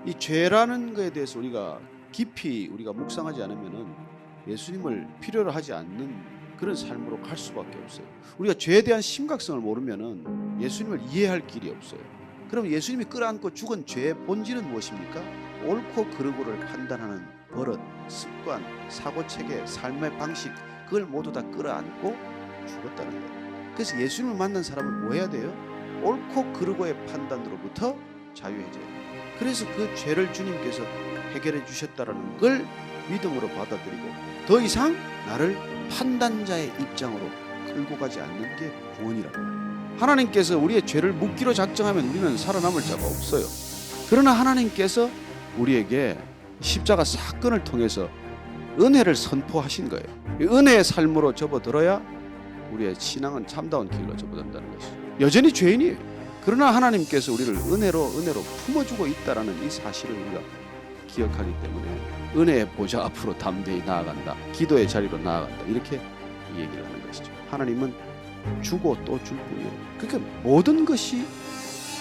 이 죄라는 것에 대해서 우리가 깊이 묵상하지 않으면은 예수님을 필요로 하지 않는 그런 삶으로 갈 수밖에 없어요. 우리가 죄에 대한 심각성을 모르면은 예수님을 이해할 길이 없어요. 그럼 예수님이 끌어안고 죽은 죄의 본질은 무엇입니까? 옳고 그르고를 판단하는 버릇, 습관, 사고체계, 삶의 방식, 그걸 모두 다 끌어안고 죽었다는 거예요. 그래서 예수님을 만난 사람은 뭐 해야 돼요? 옳고 그르고의 판단으로부터 자유해져요. 그래서 그 죄를 주님께서 해결해 주셨다는 걸 믿음으로 받아들이고 더 이상 나를 판단자의 입장으로 끌고 가지 않는 게 구원이라고. 하나님께서 우리의 죄를 묻기로 작정하면 우리는 살아남을 자가 없어요. 그러나 하나님께서 우리에게 십자가 사건을 통해서 은혜를 선포하신 거예요. 은혜의 삶으로 접어들어야 우리의 신앙은 참다운 길로 접어든다는 것이죠. 여전히 죄인이에요. 그러나 하나님께서 우리를 은혜로 품어주고 있다는 이 사실을 우리가 기억하기 때문에 은혜의 보좌 앞으로 담대히 나아간다, 기도의 자리로 나아간다, 이렇게 얘기를 하는 것이죠. 하나님은 주고 또 줄 뿐이에요. 그러니까 모든 것이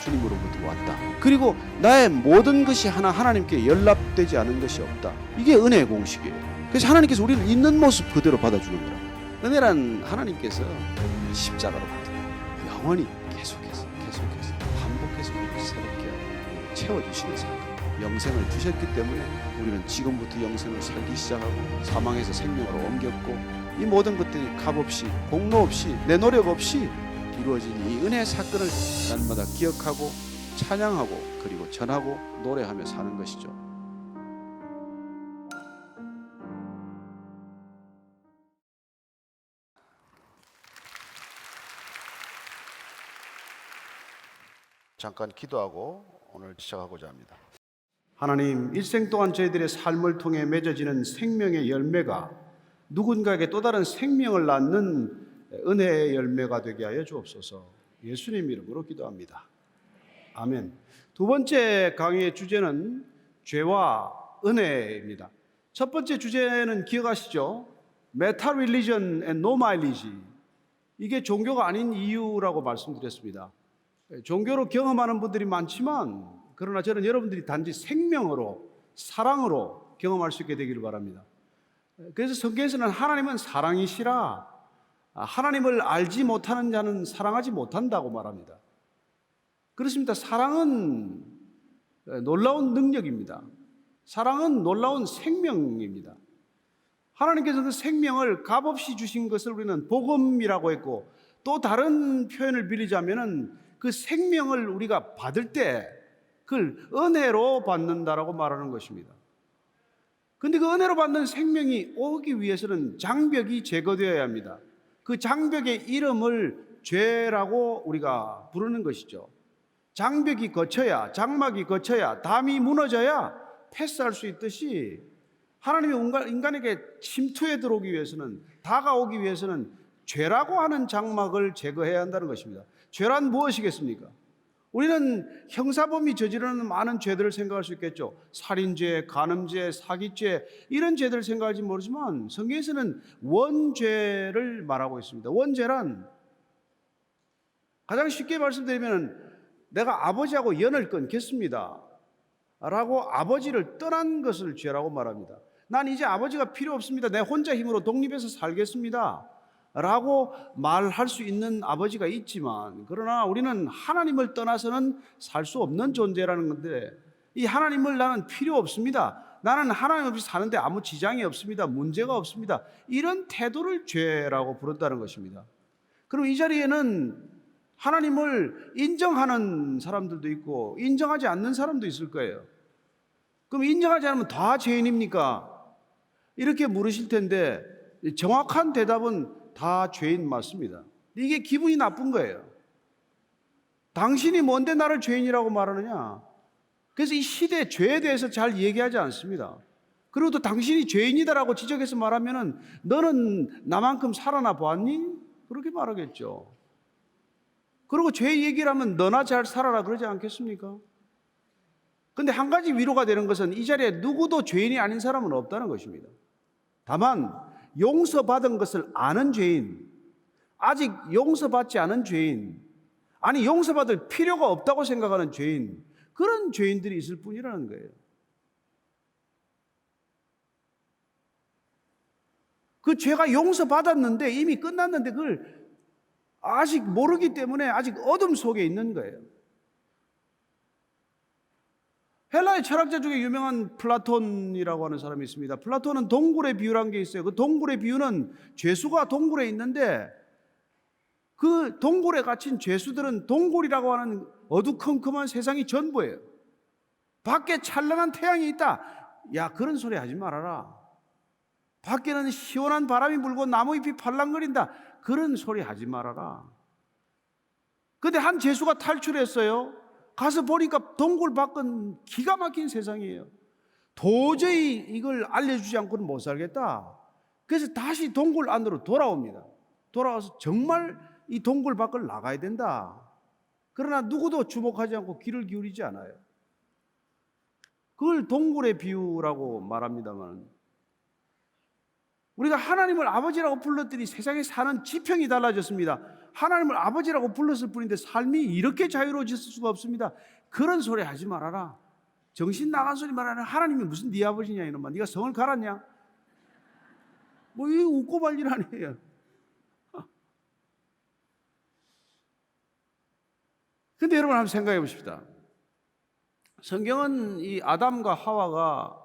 주님으로부터 왔다. 그리고 나의 모든 것이 하나님께 연락되지 않은 것이 없다. 이게 은혜의 공식이에요. 그래서 하나님께서 우리를 있는 모습 그대로 받아주는 거라. 은혜란 하나님께서 십자가로부터 영원히 계속해서 반복해서 우리를 새롭게 채워주시는 사건, 영생을 주셨기 때문에 우리는 지금부터 영생을 살기 시작하고 사망에서 생명으로 옮겼고, 이 모든 것들이 값없이 공로 없이 내 노력 없이 이루어진 이 은혜의 사건을 날마다 기억하고 찬양하고 그리고 전하고 노래하며 사는 것이죠. 잠깐 기도하고 오늘 시작하고자 합니다. 하나님, 일생 동안 저희들의 삶을 통해 맺어지는 생명의 열매가 누군가에게 또 다른 생명을 낳는 은혜의 열매가 되게 하여 주옵소서. 예수님 이름으로 기도합니다. 아멘. 두 번째 강의의 주제는 죄와 은혜입니다. 첫 번째 주제는 기억하시죠? 메타 릴리전 앤 노 마일리지. 이게 종교가 아닌 이유라고 말씀드렸습니다. 종교로 경험하는 분들이 많지만, 그러나 저는 여러분들이 단지 생명으로, 사랑으로 경험할 수 있게 되기를 바랍니다. 그래서 성경에서는 하나님은 사랑이시라, 하나님을 알지 못하는 자는 사랑하지 못한다고 말합니다. 그렇습니다. 사랑은 놀라운 능력입니다. 사랑은 놀라운 생명입니다. 하나님께서 그 생명을 값없이 주신 것을 우리는 복음이라고 했고, 또 다른 표현을 빌리자면은 그 생명을 우리가 받을 때 그걸 은혜로 받는다라고 말하는 것입니다. 그런데 그 은혜로 받는 생명이 오기 위해서는 장벽이 제거되어야 합니다. 그 장벽의 이름을 죄라고 우리가 부르는 것이죠. 장벽이 거쳐야, 장막이 거쳐야, 담이 무너져야 패스할 수 있듯이, 하나님이 인간에게 침투해 들어오기 위해서는, 다가오기 위해서는 죄라고 하는 장막을 제거해야 한다는 것입니다. 죄란 무엇이겠습니까? 우리는 형사범이 저지르는 많은 죄들을 생각할 수 있겠죠. 살인죄, 간음죄, 사기죄, 이런 죄들을 생각할지 모르지만 성경에서는 원죄를 말하고 있습니다. 원죄란, 가장 쉽게 말씀드리면, 내가 아버지하고 연을 끊겠습니다 라고 아버지를 떠난 것을 죄라고 말합니다. 난 이제 아버지가 필요 없습니다, 내 혼자 힘으로 독립해서 살겠습니다 라고 말할 수 있는 아버지가 있지만, 그러나 우리는 하나님을 떠나서는 살 수 없는 존재라는 건데, 이 하나님을 나는 필요 없습니다, 나는 하나님 없이 사는데 아무 지장이 없습니다, 문제가 없습니다, 이런 태도를 죄라고 부른다는 것입니다. 그럼 이 자리에는 하나님을 인정하는 사람들도 있고 인정하지 않는 사람도 있을 거예요. 그럼 인정하지 않으면 다 죄인입니까? 이렇게 물으실 텐데, 정확한 대답은 다 죄인 맞습니다. 이게 기분이 나쁜 거예요. 당신이 뭔데 나를 죄인이라고 말하느냐? 그래서 이 시대의 죄에 대해서 잘 얘기하지 않습니다. 그리고 또 당신이 죄인이다라고 지적해서 말하면은 너는 나만큼 살아나 보았니? 그렇게 말하겠죠. 그리고 죄 얘기를 하면 너나 잘 살아라 그러지 않겠습니까? 그런데 한 가지 위로가 되는 것은 이 자리에 누구도 죄인이 아닌 사람은 없다는 것입니다. 다만 용서받은 것을 아는 죄인, 아직 용서받지 않은 죄인, 아니 용서받을 필요가 없다고 생각하는 죄인, 그런 죄인들이 있을 뿐이라는 거예요. 그 죄가 용서받았는데 이미 끝났는데 그걸 아직 모르기 때문에 아직 어둠 속에 있는 거예요. 헬라의 철학자 중에 유명한 플라톤이라고 하는 사람이 있습니다. 플라톤은 동굴의 비유라는 게 있어요. 그 동굴의 비유는 죄수가 동굴에 있는데 그 동굴에 갇힌 죄수들은 동굴이라고 하는 어두컴컴한 세상이 전부예요. 밖에 찬란한 태양이 있다. 야, 그런 소리 하지 말아라. 밖에는 시원한 바람이 불고 나무잎이 팔랑거린다. 그런 소리 하지 말아라. 근데 한 죄수가 탈출했어요. 가서 보니까 동굴 밖은 기가 막힌 세상이에요. 도저히 이걸 알려주지 않고는 못 살겠다. 그래서 다시 동굴 안으로 돌아옵니다. 돌아와서 정말 이 동굴 밖을 나가야 된다. 그러나 누구도 주목하지 않고 귀를 기울이지 않아요. 그걸 동굴의 비유라고 말합니다만, 우리가 하나님을 아버지라고 불렀더니 세상에 사는 지평이 달라졌습니다. 하나님을 아버지라고 불렀을 뿐인데 삶이 이렇게 자유로워질 수가 없습니다. 그런 소리 하지 말아라. 정신 나간 소리 말하는 하나님이 무슨 네 아버지냐 이놈아. 네가 성을 갈았냐? 뭐 이 웃고 발질하네요. 근데 여러분 한번 생각해 보십시다. 성경은 이 아담과 하와가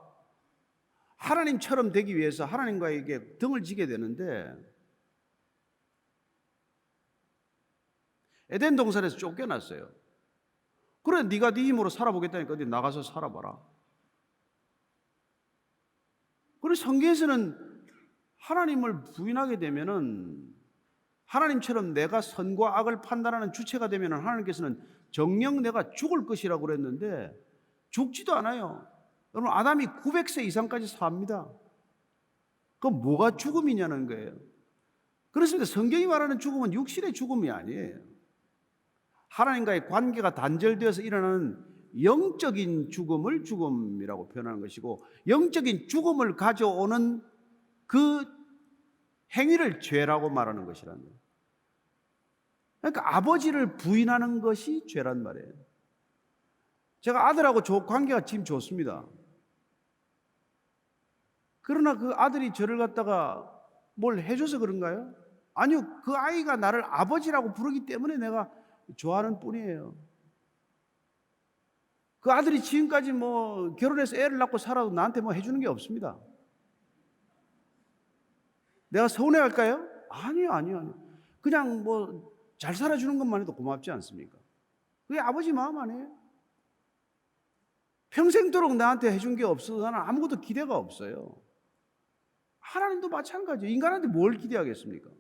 하나님처럼 되기 위해서 하나님과에게 등을 지게 되는데 에덴 동산에서 쫓겨났어요. 그래 네가 네 힘으로 살아보겠다니까 어디 나가서 살아봐라. 그리고 성경에서는 하나님을 부인하게 되면은 하나님처럼 내가 선과 악을 판단하는 주체가 되면은 하나님께서는 정녕 내가 죽을 것이라고 그랬는데 죽지도 않아요. 여러분 아담이 900세 이상까지 삽니다. 그럼 뭐가 죽음이냐는 거예요. 그렇습니다. 성경이 말하는 죽음은 육신의 죽음이 아니에요. 하나님과의 관계가 단절되어서 일어나는 영적인 죽음을 죽음이라고 표현하는 것이고, 영적인 죽음을 가져오는 그 행위를 죄라고 말하는 것이라는 거예요. 그러니까 아버지를 부인하는 것이 죄란 말이에요. 제가 아들하고 관계가 지금 좋습니다. 그러나 그 아들이 저를 갖다가 뭘 해줘서 그런가요? 아니요, 그 아이가 나를 아버지라고 부르기 때문에 내가 좋아하는 뿐이에요. 그 아들이 지금까지 뭐 결혼해서 애를 낳고 살아도 나한테 뭐 해주는 게 없습니다. 내가 서운해할까요? 아니요. 그냥 뭐 잘 살아주는 것만 해도 고맙지 않습니까? 그게 아버지 마음 아니에요? 평생도록 나한테 해준 게 없어서 나는 아무것도 기대가 없어요. 하나님도 마찬가지예요. 인간한테 뭘 기대하겠습니까?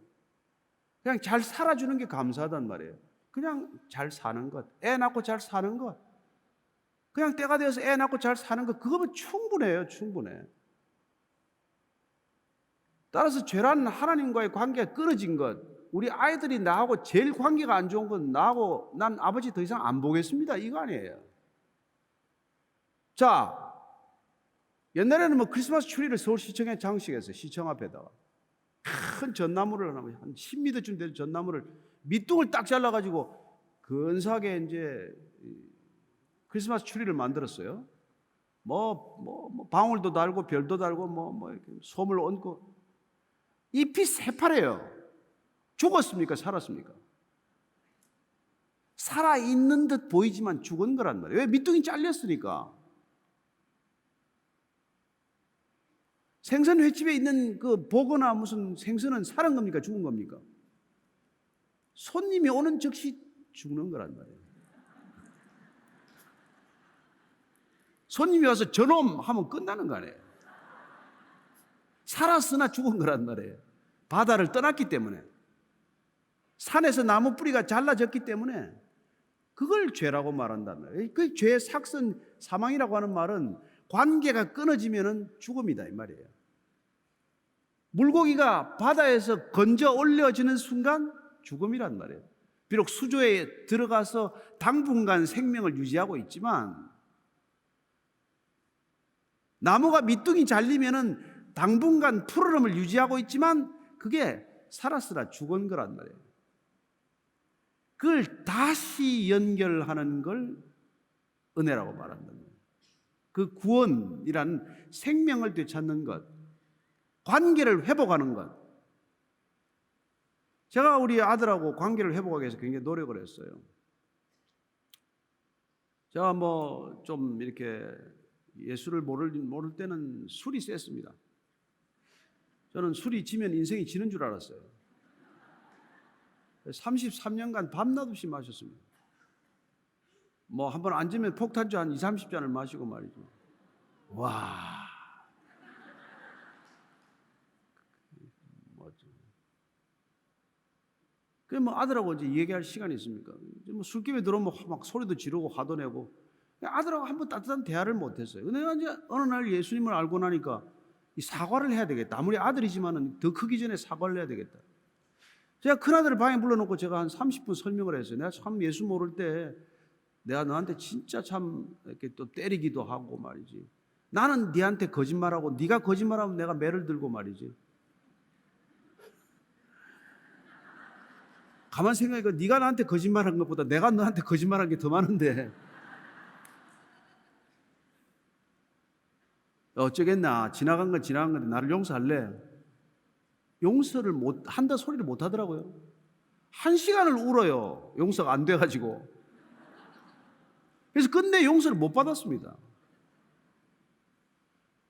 그냥 잘 살아주는 게 감사하단 말이에요. 그냥 잘 사는 것, 애 낳고 잘 사는 것, 그냥 때가 되어서 애 낳고 잘 사는 것, 그거면 충분해요. 충분해. 따라서 죄란 하나님과의 관계가 끊어진 것, 우리 아이들이 나하고 제일 관계가 안 좋은 건 나하고 난 아버지 더 이상 안 보겠습니다, 이거 아니에요. 자, 옛날에는 뭐 크리스마스 트리를 서울시청에 장식했어요. 시청 앞에다가 큰 전나무를 한 10m쯤 되는 전나무를 밑둥을 딱 잘라가지고 근사하게 이제 크리스마스 트리를 만들었어요. 뭐 방울도 달고 별도 달고 뭐 이렇게 솜을 얹고. 잎이 새파래요. 죽었습니까? 살았습니까? 살아있는 듯 보이지만 죽은 거란 말이에요. 왜? 밑둥이 잘렸으니까. 생선 횟집에 있는 그 보거나 무슨 생선은 살은 겁니까? 죽은 겁니까? 손님이 오는 즉시 죽는 거란 말이에요. 손님이 와서 저놈 하면 끝나는 거 아니에요. 살았으나 죽은 거란 말이에요. 바다를 떠났기 때문에, 산에서 나무 뿌리가 잘라졌기 때문에 그걸 죄라고 말한단 말이에요. 그 죄의 삭선 사망이라고 하는 말은 관계가 끊어지면 죽음이다 이 말이에요. 물고기가 바다에서 건져 올려지는 순간 죽음이란 말이에요. 비록 수조에 들어가서 당분간 생명을 유지하고 있지만, 나무가 밑둥이 잘리면은 당분간 푸르름을 유지하고 있지만 그게 살았으나 죽은 거란 말이에요. 그걸 다시 연결하는 걸 은혜라고 말한다는 거예요. 그 구원이란 생명을 되찾는 것, 관계를 회복하는 것. 제가 우리 아들하고 관계를 회복하기 위해서 굉장히 노력을 했어요. 제가 뭐 좀 이렇게 예수를 모를 때는 술이 셌습니다. 저는 술이 지면 인생이 지는 줄 알았어요. 33년간 밤낮 없이 마셨습니다. 뭐 한 번 앉으면 폭탄주 한 20, 30잔을 마시고 말이죠. 와. 뭐죠. 그 뭐 아들하고 이제 얘기할 시간이 있습니까? 뭐 술집에 들어오면 막 소리도 지르고 화도 내고 아들하고 한번 따뜻한 대화를 못 했어요. 내가 이제 어느 날 예수님을 알고 나니까 이 사과를 해야 되겠다. 아무리 아들이지만은 더 크기 전에 사과를 해야 되겠다. 제가 큰아들을 방에 불러놓고 제가 한 30분 설명을 했어요. 내가 참 예수 모를 때 내가 너한테 진짜 참 이렇게 또 때리기도 하고 말이지. 나는 네한테 거짓말하고 네가 거짓말하면 내가 매를 들고 말이지. 가만 생각해보니까 네가 나한테 거짓말한 것보다 내가 너한테 거짓말한 게 더 많은데 어쩌겠나. 지나간 건 지나간 건데 나를 용서할래? 용서를 한다 소리를 못 하더라고요. 1시간을 울어요. 용서가 안 돼가지고. 그래서 끝내 용서를 못 받았습니다.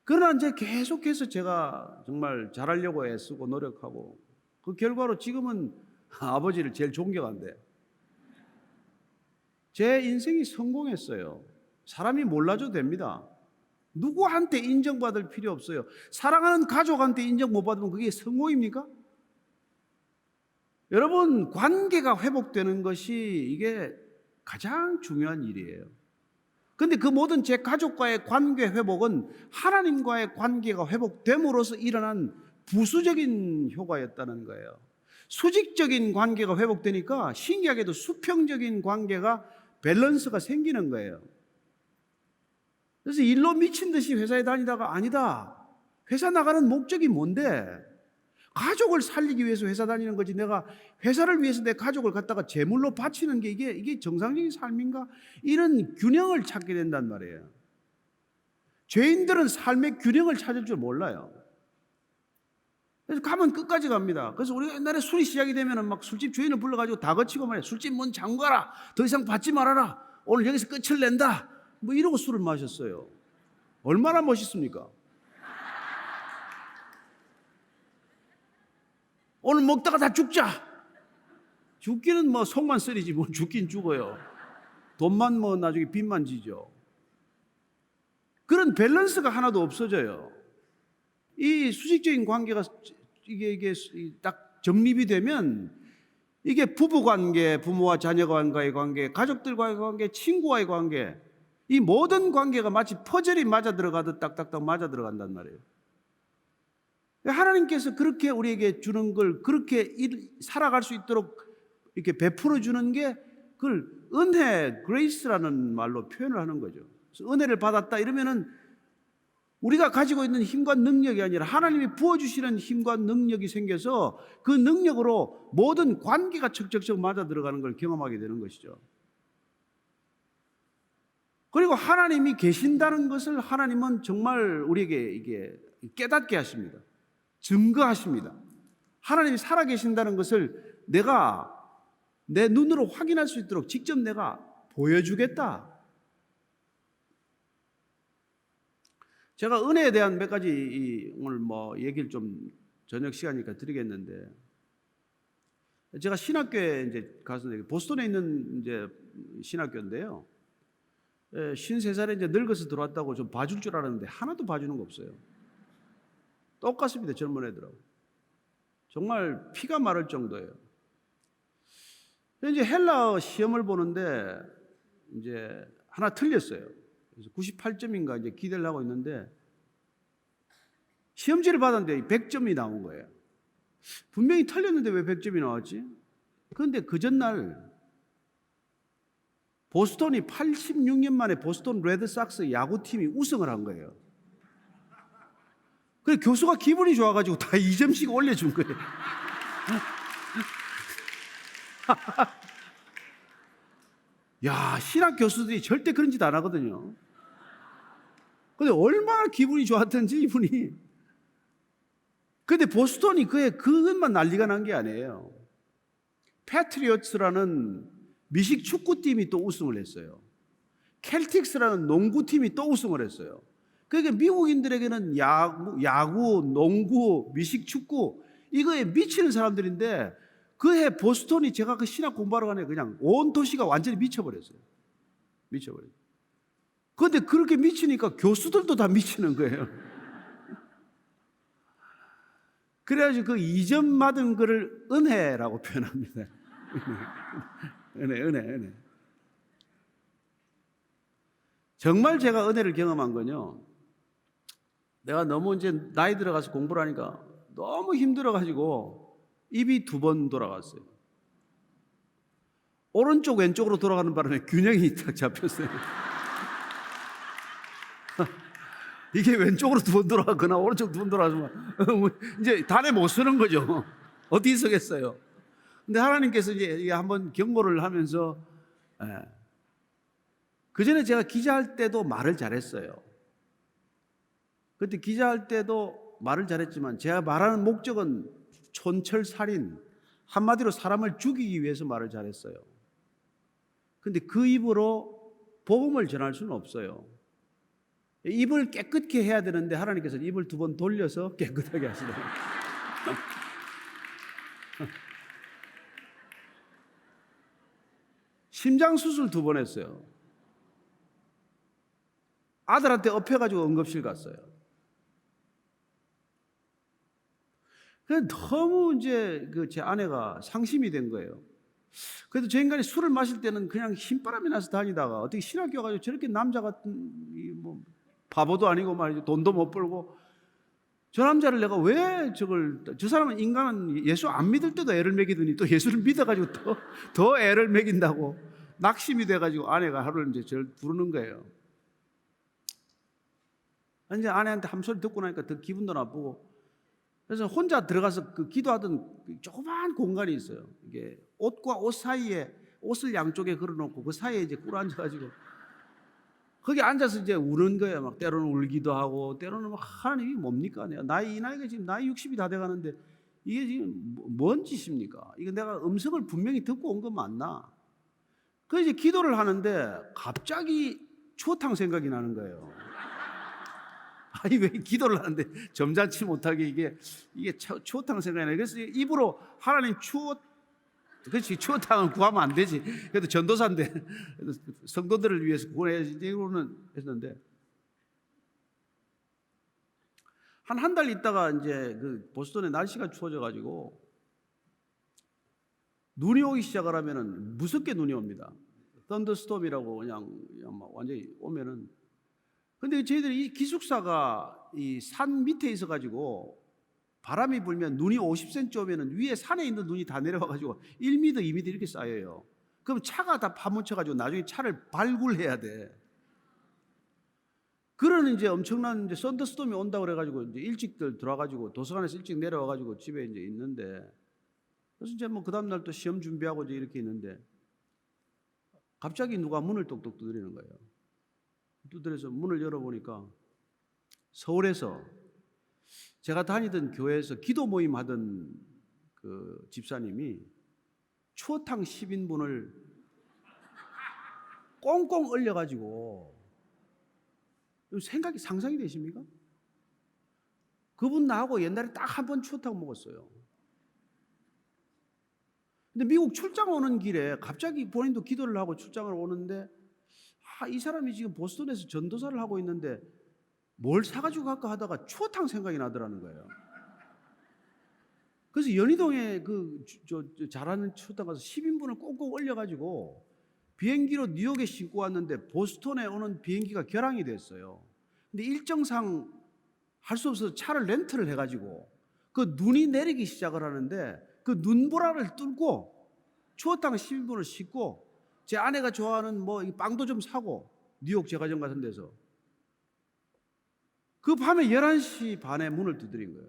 그러나 이제 계속해서 제가 정말 잘하려고 애쓰고 노력하고 그 결과로 지금은 아버지를 제일 존경한대. 제 인생이 성공했어요. 사람이 몰라줘도 됩니다. 누구한테 인정받을 필요 없어요. 사랑하는 가족한테 인정 못 받으면 그게 성공입니까? 여러분, 관계가 회복되는 것이 이게 가장 중요한 일이에요. 그런데 그 모든 제 가족과의 관계 회복은 하나님과의 관계가 회복됨으로써 일어난 부수적인 효과였다는 거예요. 수직적인 관계가 회복되니까 신기하게도 수평적인 관계가 밸런스가 생기는 거예요. 그래서 일로 미친 듯이 회사에 다니다가 아니다. 회사 나가는 목적이 뭔데? 가족을 살리기 위해서 회사 다니는 거지. 내가 회사를 위해서 내 가족을 갖다가 제물로 바치는 게 이게 정상적인 삶인가? 이런 균형을 찾게 된단 말이에요. 죄인들은 삶의 균형을 찾을 줄 몰라요. 그래서 가면 끝까지 갑니다. 그래서 우리가 옛날에 술이 시작이 되면은 막 술집 주인을 불러가지고 다 거치고 말이야. 술집 문 잠가라. 더 이상 받지 말아라. 오늘 여기서 끝을 낸다. 뭐 이러고 술을 마셨어요. 얼마나 멋있습니까? 오늘 먹다가 다 죽자. 죽기는 뭐 속만 쓰리지 뭐 죽긴 죽어요. 돈만 뭐 나중에 빚만 지죠. 그런 밸런스가 하나도 없어져요. 이 수직적인 관계가 이게 딱 정립이 되면 이게 부부 관계, 부모와 자녀와의 관계, 가족들과의 관계, 친구와의 관계, 이 모든 관계가 마치 퍼즐이 맞아 들어가듯 딱딱딱 맞아 들어간단 말이에요. 하나님께서 그렇게 우리에게 주는 걸 그렇게 살아갈 수 있도록 이렇게 베풀어 주는 게 그걸 은혜, 그레이스라는 말로 표현을 하는 거죠. 그래서 은혜를 받았다 이러면은 우리가 가지고 있는 힘과 능력이 아니라 하나님이 부어주시는 힘과 능력이 생겨서 그 능력으로 모든 관계가 척척척 맞아 들어가는 걸 경험하게 되는 것이죠. 그리고 하나님이 계신다는 것을 하나님은 정말 우리에게 이게 깨닫게 하십니다. 증거하십니다. 하나님이 살아계신다는 것을 내가 내 눈으로 확인할 수 있도록 직접 내가 보여주겠다. 제가 은혜에 대한 몇 가지 오늘 뭐 얘기를 좀 저녁 시간이니까 드리겠는데, 제가 신학교에 이제 가서 보스턴에 있는 이제 신학교인데요. 53살에 이제 늙어서 들어왔다고 좀 봐줄 줄 알았는데 하나도 봐주는 거 없어요. 똑같습니다. 젊은 애들하고. 정말 피가 마를 정도예요. 이제 헬라어 시험을 보는데 이제 하나 틀렸어요. 그래서 98점인가 이제 기대를 하고 있는데 시험지를 받았는데 100점이 나온 거예요. 분명히 틀렸는데 왜 100점이 나왔지? 그런데 그 전날 보스턴이 86년 만에 보스턴 레드삭스 야구팀이 우승을 한 거예요. 그래서 교수가 기분이 좋아가지고 다 2점씩 올려준 거예요. 야, 신학 교수들이 절대 그런 짓 안 하거든요. 근데 얼마나 기분이 좋았던지 이분이. 근데 보스턴이 그것만 난리가 난 게 아니에요. 패트리어츠라는 미식 축구팀이 또 우승을 했어요. 켈틱스라는 농구팀이 또 우승을 했어요. 그러니까 미국인들에게는 야구, 농구, 미식 축구 이거에 미치는 사람들인데 그해 보스턴이 제가 그 신학 공부하러 가네 그냥 온 도시가 완전히 미쳐버렸어요. 미쳐버렸어요. 그런데 그렇게 미치니까 교수들도 다 미치는 거예요. 그래가지고 그 2점 맞은 거를 은혜라고 표현합니다. 은혜. 정말 제가 은혜를 경험한 건요. 내가 너무 이제 나이 들어가서 공부를 하니까 너무 힘들어가지고 입이 2번 돌아갔어요. 오른쪽 왼쪽으로 돌아가는 바람에 균형이 딱 잡혔어요. 이게 왼쪽으로 2번 돌아가거나 오른쪽 2번 돌아가면 이제 단에 못 쓰는 거죠. 어디 서겠어요. 근데 하나님께서 이제 한번 경고를 하면서 그 전에 제가 기자할 때도 말을 잘했어요. 그때 기자할 때도 말을 잘했지만 제가 말하는 목적은 촌철살인, 한마디로 사람을 죽이기 위해서 말을 잘했어요. 근데 그 입으로 복음을 전할 수는 없어요. 입을 깨끗게 해야 되는데 하나님께서 입을 2번 돌려서 깨끗하게 하시더라고요. 심장 수술 2번 했어요. 아들한테 업혀가지고 응급실 갔어요. 너무 이제 제 아내가 상심이 된 거예요. 그래도 저 인간이 술을 마실 때는 그냥 힘바람이 나서 다니다가 어떻게 신학교 가지고 저렇게 남자 같은 뭐 바보도 아니고 말이죠. 돈도 못 벌고 저 남자를 내가 왜 저 사람은 인간은 예수 안 믿을 때도 애를 먹이더니 또 예수를 믿어가지고 더 애를 먹인다고 낙심이 돼가지고 아내가 하루를 이제 저를 부르는 거예요. 이제 아내한테 한 소리 듣고 나니까 더 기분도 나쁘고 그래서 혼자 들어가서 그 기도하던 조그마한 공간이 있어요. 이게 옷과 옷 사이에 옷을 양쪽에 걸어놓고 그 사이에 이제 꿇어 앉아가지고 거기 앉아서 이제 우는 거예요. 막 때로는 울기도 하고 때로는 막 하나님이 뭡니까? 이 나이가 지금 나이 60이 다 돼가는데 이게 지금 뭔 짓입니까? 이거 내가 음성을 분명히 듣고 온 거 맞나? 그래서 이제 기도를 하는데 갑자기 추어탕 생각이 나는 거예요. 아니 왜 기도를 하는데 점잖지 못하게 이게 추어탕 생각이 나요. 그래서 입으로 하나님 그렇지 추어탕은 구하면 안 되지. 그래도 전도사인데 성도들을 위해서 구해야지 이거는 했는데 한 달 있다가 이제 그 보스턴에 날씨가 추워져 가지고 눈이 오기 시작을 하면은 무섭게 눈이 옵니다. 썬더스톰이라고 그냥 막 완전히 오면은 근데 저희들이 이 기숙사가 이 산 밑에 있어 가지고 바람이 불면 눈이 50cm 오면은 위에 산에 있는 눈이 다 내려와 가지고 1m, 2m 이렇게 쌓여요. 그럼 차가 다 파묻혀 가지고 나중에 차를 발굴해야 돼. 그런 이제 엄청난 이제 썬더스톰이 온다고 그래 가지고 이제 일찍들 들어와 가지고 도서관에서 일찍 내려와 가지고 집에 이제 있는데 그래서 이제 뭐 그다음 날 또 시험 준비하고 이제 이렇게 있는데 갑자기 누가 문을 똑똑 두드리는 거예요. 두드려서 문을 열어보니까 서울에서 제가 다니던 교회에서 기도 모임 하던 그 집사님이 추어탕 10인분을 꽁꽁 얼려가지고 상상이 되십니까? 그분 나하고 옛날에 딱 한 번 추어탕 먹었어요. 근데 미국 출장 오는 길에 갑자기 본인도 기도를 하고 출장을 오는데 이 사람이 지금 보스턴에서 전도사를 하고 있는데 뭘 사가지고 갈까 하다가 추어탕 생각이 나더라는 거예요. 그래서 연희동에 잘하는 추어탕 가서 10인분을 꽁꽁 얼려가지고 비행기로 뉴욕에 싣고 왔는데 보스턴에 오는 비행기가 결항이 됐어요. 근데 일정상 할 수 없어서 차를 렌트를 해가지고 그 눈이 내리기 시작을 하는데 그 눈보라를 뚫고 추어탕 10인분을 싣고 제 아내가 좋아하는 뭐 빵도 좀 사고 뉴욕 제과점 같은 데서 그 밤에 11시 반에 문을 두드린 거예요.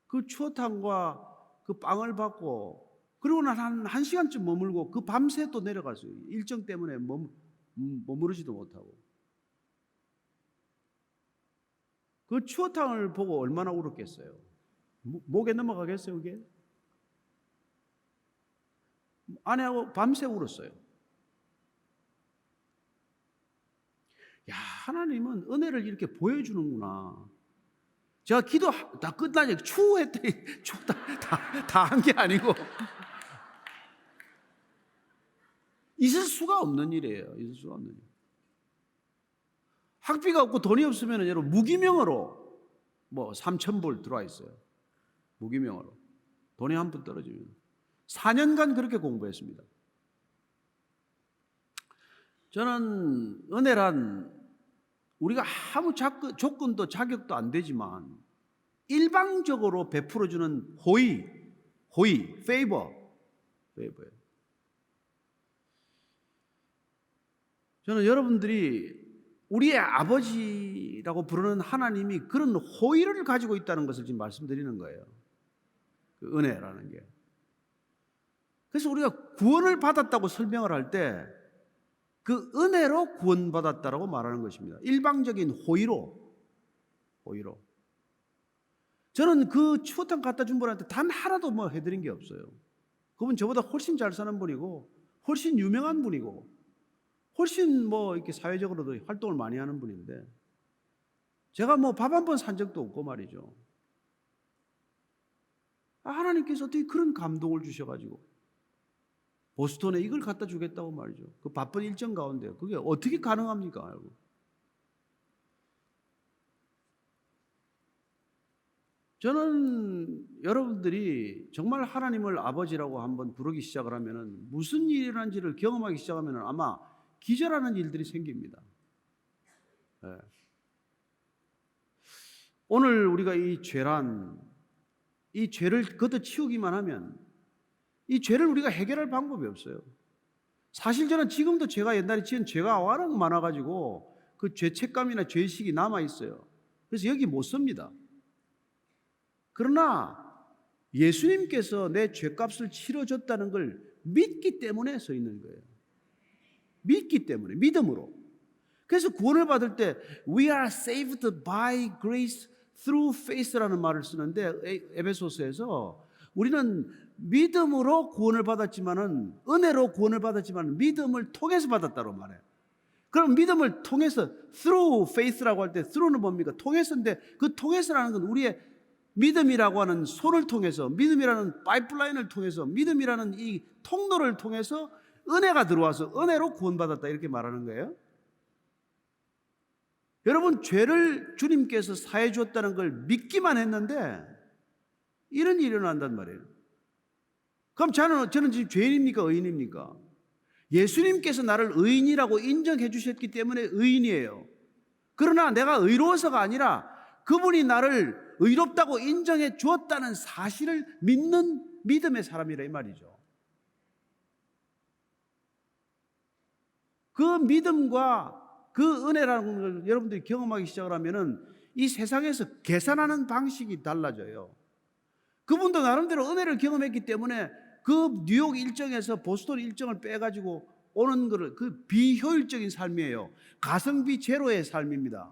그 추어탕과 그 빵을 받고 그리고 난 한 시간쯤 머물고 그 밤새 또 내려갔어요. 일정 때문에 머무르지도 못하고. 그 추어탕을 보고 얼마나 울었겠어요. 목에 넘어가겠어요, 그게? 아내하고 밤새 울었어요. 야, 하나님은 은혜를 이렇게 보여주는구나. 제가 기도 다 끝나니 추했더니 다 한 게 아니고 있을 수가 없는 일이에요. 있을 수가 없는 일. 학비가 없고 돈이 없으면 여러분 무기명으로 뭐 3,000불 들어와 있어요. 무기명으로. 돈이 한 푼 떨어지면 4년간 그렇게 공부했습니다. 저는 은혜란 우리가 아무 조건도 자격도 안 되지만 일방적으로 베풀어주는 호의, 페이버예요. 저는 여러분들이 우리의 아버지라고 부르는 하나님이 그런 호의를 가지고 있다는 것을 지금 말씀드리는 거예요. 그 은혜라는 게. 그래서 우리가 구원을 받았다고 설명을 할 때 그 은혜로 구원받았다라고 말하는 것입니다. 일방적인 호의로. 저는 그 추어탕 갖다 준 분한테 단 하나도 뭐 해드린 게 없어요. 그분 저보다 훨씬 잘 사는 분이고 훨씬 유명한 분이고 훨씬 뭐 이렇게 사회적으로도 활동을 많이 하는 분인데 제가 뭐 밥 한 번 산 적도 없고 말이죠. 하나님께서 어떻게 그런 감동을 주셔가지고 보스턴에 이걸 갖다 주겠다고 말이죠. 그 바쁜 일정 가운데 그게 어떻게 가능합니까? 저는 여러분들이 정말 하나님을 아버지라고 한번 부르기 시작을 하면은 무슨 일이 일어난지를 경험하기 시작하면은 아마 기절하는 일들이 생깁니다. 네. 오늘 우리가 이 죄를 걷어치우기만 하면 이 죄를 우리가 해결할 방법이 없어요. 사실 저는 지금도 제가 옛날에 지은 죄가 워낙 많아가지고 그 죄책감이나 죄의식이 남아있어요. 그래서 여기 못 섭니다. 그러나 예수님께서 내 죄값을 치러줬다는 걸 믿기 때문에 서 있는 거예요. 믿기 때문에, 믿음으로. 그래서 구원을 받을 때 We are saved by grace through faith라는 말을 쓰는데 에베소서에서 우리는 믿음으로 구원을 받았지만은 은혜로 구원을 받았지만 믿음을 통해서 받았다고 말해요. 그럼 믿음을 통해서 through faith라고 할 때 through는 뭡니까? 통해서인데 그 통해서라는 건 우리의 믿음이라고 하는 손을 통해서 믿음이라는 파이프라인을 통해서 믿음이라는 이 통로를 통해서 은혜가 들어와서 은혜로 구원받았다 이렇게 말하는 거예요. 여러분 죄를 주님께서 사해 주었다는 걸 믿기만 했는데 이런 일이 일어난단 말이에요. 그럼 저는 지금 죄인입니까? 의인입니까? 예수님께서 나를 의인이라고 인정해 주셨기 때문에 의인이에요. 그러나 내가 의로워서가 아니라 그분이 나를 의롭다고 인정해 주었다는 사실을 믿는 믿음의 사람이라 이 말이죠. 그 믿음과 그 은혜라는 걸 여러분들이 경험하기 시작을 하면은 이 세상에서 계산하는 방식이 달라져요. 그분도 나름대로 은혜를 경험했기 때문에 그 뉴욕 일정에서 보스턴 일정을 빼가지고 오는 거를 그 비효율적인 삶이에요. 가성비 제로의 삶입니다.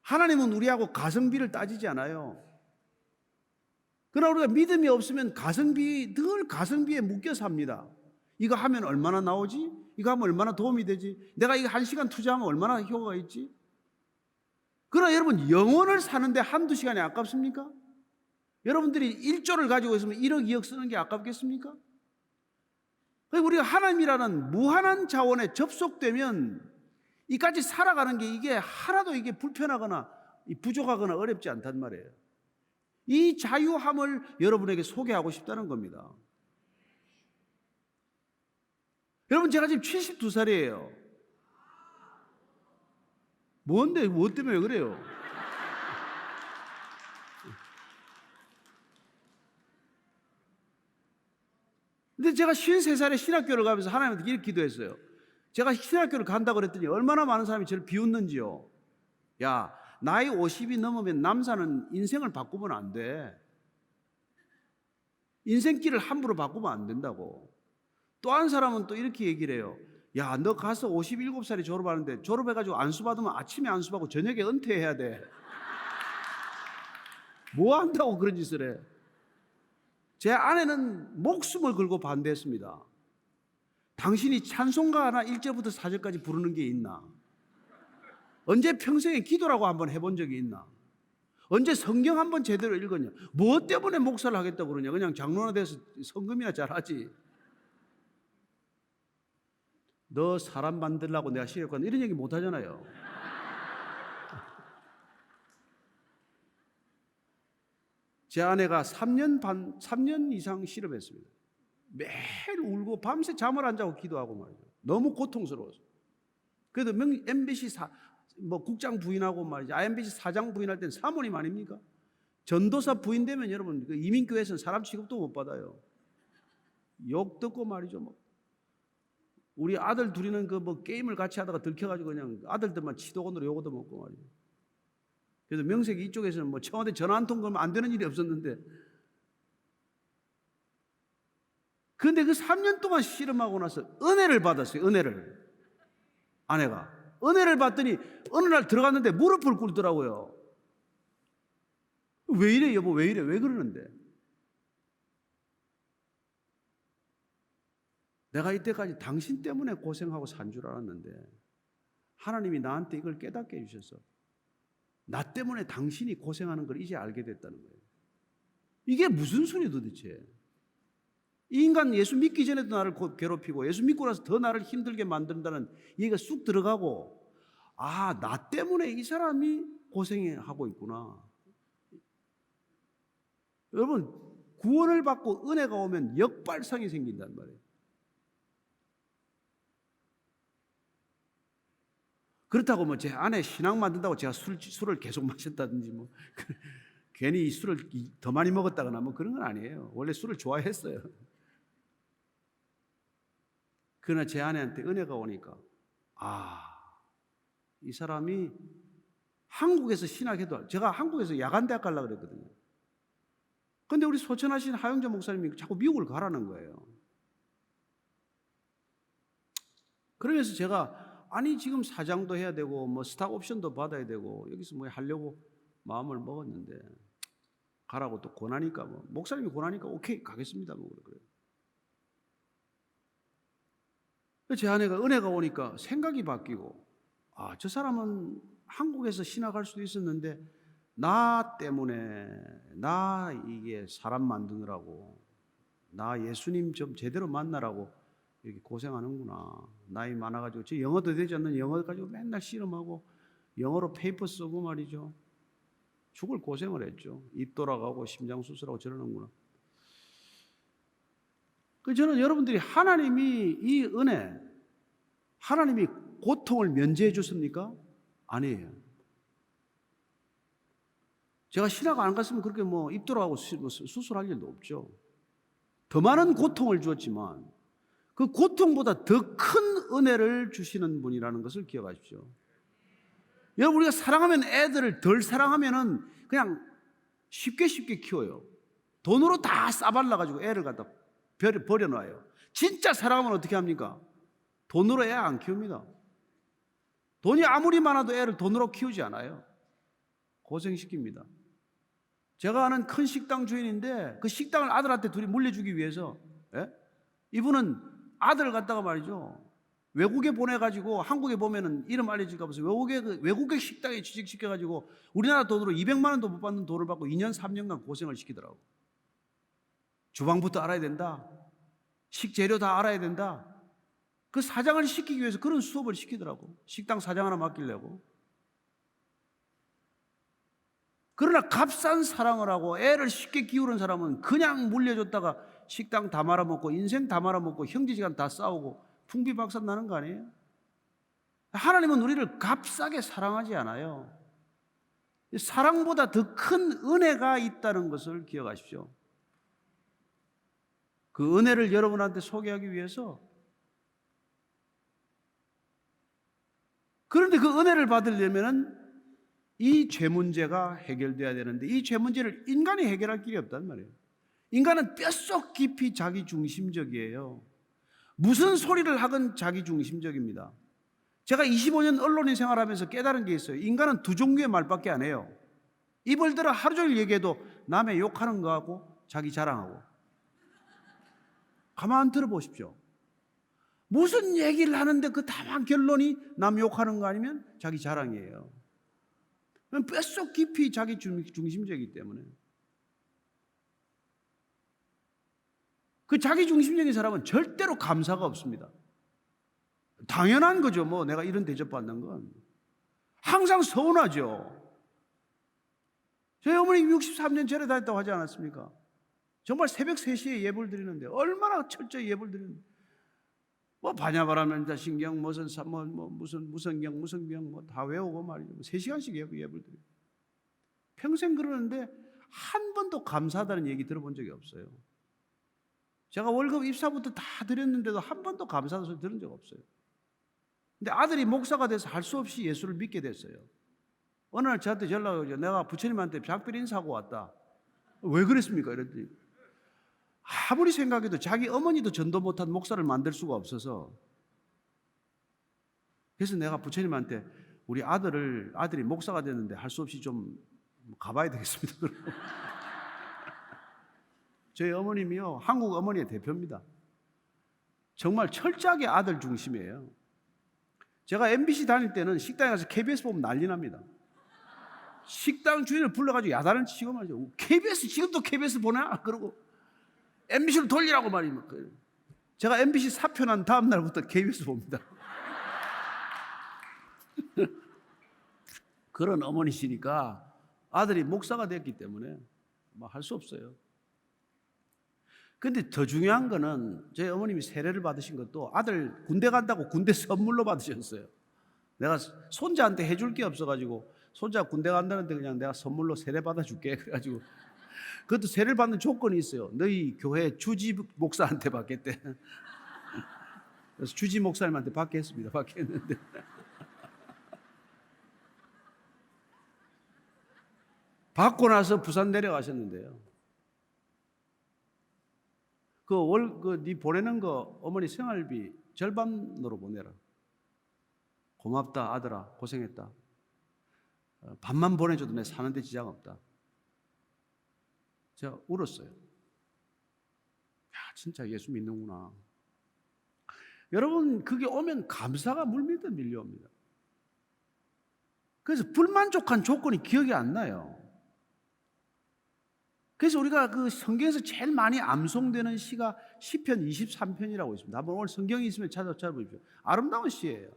하나님은 우리하고 가성비를 따지지 않아요. 그러나 우리가 믿음이 없으면 늘 가성비에 묶여 삽니다. 이거 하면 얼마나 나오지? 이거 하면 얼마나 도움이 되지? 내가 이거 1시간 투자하면 얼마나 효과가 있지? 그러나 여러분 영혼을 사는데 한두 시간이 아깝습니까? 여러분들이 1조를 가지고 있으면 1억, 2억 쓰는 게 아깝겠습니까? 우리가 하나님이라는 무한한 자원에 접속되면 이까지 살아가는 게 이게 하나도 이게 불편하거나 부족하거나 어렵지 않단 말이에요. 이 자유함을 여러분에게 소개하고 싶다는 겁니다. 여러분 제가 지금 72살이에요. 뭔데? 뭐 때문에 그래요? 근데 제가 53살에 신학교를 가면서 하나님한테 이렇게 기도했어요. 제가 신학교를 간다고 그랬더니 얼마나 많은 사람이 저를 비웃는지요. 야, 나이 50이 넘으면 남자는 인생을 바꾸면 안 돼. 인생길을 함부로 바꾸면 안 된다고. 또 한 사람은 또 이렇게 얘기를 해요. 야, 너 가서 57살에 졸업하는데 졸업해가지고 안수 받으면 아침에 안수받고 저녁에 은퇴해야 돼. 뭐 한다고 그런 짓을 해. 제 아내는 목숨을 걸고 반대했습니다. 당신이 찬송가 하나 1절부터 4절까지 부르는 게 있나? 언제 평생에 기도라고 한번 해본 적이 있나? 언제 성경 한번 제대로 읽었냐? 뭐 때문에 목사를 하겠다고 그러냐? 그냥 장로나 돼서 성금이나 잘하지. 너 사람 만들라고 내가 시켰거든 이런 얘기 못 하잖아요. 제 아내가 3년 이상 실업했습니다. 매일 울고 밤새 잠을 안 자고 기도하고 말이죠. 너무 고통스러워서. 그래도 MBC 국장 부인하고 말이죠. MBC 사장 부인할 땐 사모님 아닙니까? 전도사 부인 되면 여러분 그 이민교회에서는 사람 취급도 못 받아요. 욕 듣고 말이죠. 뭐. 우리 아들 둘이는 게임을 같이 하다가 들켜가지고 그냥 아들들만 치도곤으로 욕도 먹고 말이죠. 그래서 명색이 이쪽에서는 청와대 전화 한 통 걸면 안 되는 일이 없었는데, 그런데 그 3년 동안 씨름하고 나서 은혜를 받았어요. 은혜를. 아내가 은혜를 받더니 어느 날 들어갔는데 무릎을 꿇더라고요. 왜 이래 여보, 왜 이래, 왜 그러는데? 내가 이때까지 당신 때문에 고생하고 산 줄 알았는데 하나님이 나한테 이걸 깨닫게 해주셔서 나 때문에 당신이 고생하는 걸 이제 알게 됐다는 거예요. 이게 무슨 소리 도대체? 이 인간 예수 믿기 전에도 나를 괴롭히고 예수 믿고 나서 더 나를 힘들게 만든다는 얘기가 쑥 들어가고, 아, 나 때문에 이 사람이 고생하고 있구나. 여러분, 구원을 받고 은혜가 오면 역발상이 생긴단 말이에요. 그렇다고 제 아내 신앙 만든다고 제가 술을 계속 마셨다든지 괜히 술을 더 많이 먹었다거나 그런 건 아니에요. 원래 술을 좋아했어요. 그러나 제 아내한테 은혜가 오니까 이 사람이 한국에서 신학해도, 제가 한국에서 야간대학 가려고 그랬거든요. 그런데 우리 소천하신 하영자 목사님이 자꾸 미국을 가라는 거예요. 그러면서 제가 아니 지금 사장도 해야 되고 스탁 옵션도 받아야 되고 여기서 하려고 마음을 먹었는데 가라고 또 권하니까 목사님이 권하니까 오케이 가겠습니다 그래요. 제 아내가 은혜가 오니까 생각이 바뀌고, 저 사람은 한국에서 신학할 수도 있었는데 나 때문에 나 이게 사람 만드느라고 나 예수님 좀 제대로 만나라고 이렇게 고생하는구나. 나이 많아가지고 저 영어도 되지 않는 영어 가지고 맨날 씨름하고 영어로 페이퍼 쓰고 말이죠. 죽을 고생을 했죠. 입 돌아가고 심장 수술하고 저러는구나. 저는 여러분들이 하나님이 이 은혜, 하나님이 고통을 면제해 줬습니까? 아니에요. 제가 신학 안 갔으면 그렇게 입 돌아가고 수술할 일도 없죠. 더 많은 고통을 주었지만 그 고통보다 더 큰 은혜를 주시는 분이라는 것을 기억하십시오. 여러분, 우리가 사랑하면 애들을 덜 사랑하면은 그냥 쉽게 키워요. 돈으로 다 싸발라가지고 애를 갖다 버려놔요. 진짜 사랑하면 어떻게 합니까? 돈으로 애 안 키웁니다. 돈이 아무리 많아도 애를 돈으로 키우지 않아요. 고생시킵니다. 제가 아는 큰 식당 주인인데 그 식당을 아들한테 둘이 물려주기 위해서 이분은 아들을 갖다가 말이죠, 외국에 보내가지고 한국에 보면은 이름 알려질까 봐서 외국의 식당에 취직시켜가지고 우리나라 돈으로 200만 원도 못 받는 돈을 받고 2년 3년간 고생을 시키더라고. 주방부터 알아야 된다. 식재료 다 알아야 된다. 그 사장을 시키기 위해서 그런 수업을 시키더라고. 식당 사장 하나 맡기려고. 그러나 값싼 사랑을 하고 애를 쉽게 키우는 사람은 그냥 물려줬다가 식당 다 말아먹고 인생 다 말아먹고 형제지간 다 싸우고 풍비박산 나는 거 아니에요? 하나님은 우리를 값싸게 사랑하지 않아요. 사랑보다 더 큰 은혜가 있다는 것을 기억하십시오. 그 은혜를 여러분한테 소개하기 위해서, 그런데 그 은혜를 받으려면은 이 죄 문제가 해결돼야 되는데 이 죄 문제를 인간이 해결할 길이 없단 말이에요. 인간은 뼛속 깊이 자기중심적이에요. 무슨 소리를 하건 자기중심적입니다. 제가 25년 언론인 생활하면서 깨달은 게 있어요. 인간은 두 종류의 말밖에 안 해요. 입을 들어 하루 종일 얘기해도 남의 욕하는 거하고 자기 자랑하고. 가만 들어보십시오. 무슨 얘기를 하는데 그 다만 결론이 남 욕하는 거 아니면 자기 자랑이에요. 뼛속 깊이 자기 중심적이기 때문에. 그 자기 중심적인 사람은 절대로 감사가 없습니다. 당연한 거죠. 뭐 내가 이런 대접받는 건. 항상 서운하죠. 저희 어머니 63년 절에 다녔다고 하지 않았습니까? 정말 새벽 3시에 예불 드리는데 얼마나 철저히 예불 드리는데 뭐 바냐바라면다 신경 무슨 무슨 경 무슨 병 뭐 다 외우고 말이죠. 3시간씩 예불 드리고 평생 그러는데 한 번도 감사하다는 얘기 들어본 적이 없어요. 제가 월급 입사부터 다 드렸는데도 한 번도 감사하다는 소리 들은 적 없어요. 근데 아들이 목사가 돼서 할 수 없이 예수를 믿게 됐어요. 어느 날 저한테 연락이 오죠. 내가 부처님한테 작별 인사하고 왔다. 왜 그랬습니까? 이랬더니 아무리 생각해도 자기 어머니도 전도 못한 목사를 만들 수가 없어서 그래서 내가 부처님한테 우리 아들이 목사가 됐는데 할 수 없이 좀 가봐야 되겠습니다. 저희 어머님이요 한국 어머니의 대표입니다. 정말 철저하게 아들 중심이에요. 제가 MBC 다닐 때는 식당에 가서 KBS 보면 난리 납니다. 식당 주인을 불러가지고 야단을 치고 말이죠. KBS 지금도 KBS 보나? 그러고 MBC를 돌리라고 말입니다. 제가 MBC 사표 난 다음 날부터 KBS 봅니다. 그런 어머니시니까 아들이 목사가 됐기 때문에 뭐 할 수 없어요. 근데 더 중요한 거는 저희 어머님이 세례를 받으신 것도 아들 군대 간다고 군대 선물로 받으셨어요. 내가 손자한테 해줄 게 없어가지고 손자 군대 간다는데 그냥 내가 선물로 세례 받아줄게. 그래가지고 그것도 세례를 받는 조건이 있어요. 너희 교회 주지 목사한테 받겠대. 그래서 주지 목사님한테 받게 했습니다. 받게 했는데 받고 나서 부산 내려가셨는데요. 네 보내는 거 어머니 생활비 절반으로 보내라. 고맙다 아들아 고생했다. 반만 보내줘도 내 사는데 지장 없다. 제가 울었어요. 야 진짜 예수 믿는구나. 여러분 그게 오면 감사가 물밀듯 밀려옵니다. 그래서 불만족한 조건이 기억이 안 나요. 그래서 우리가 그 성경에서 제일 많이 암송되는 시가 시편 23편이라고 있습니다. 한번 오늘 성경이 있으면 찾아보십시오. 아름다운 시예요.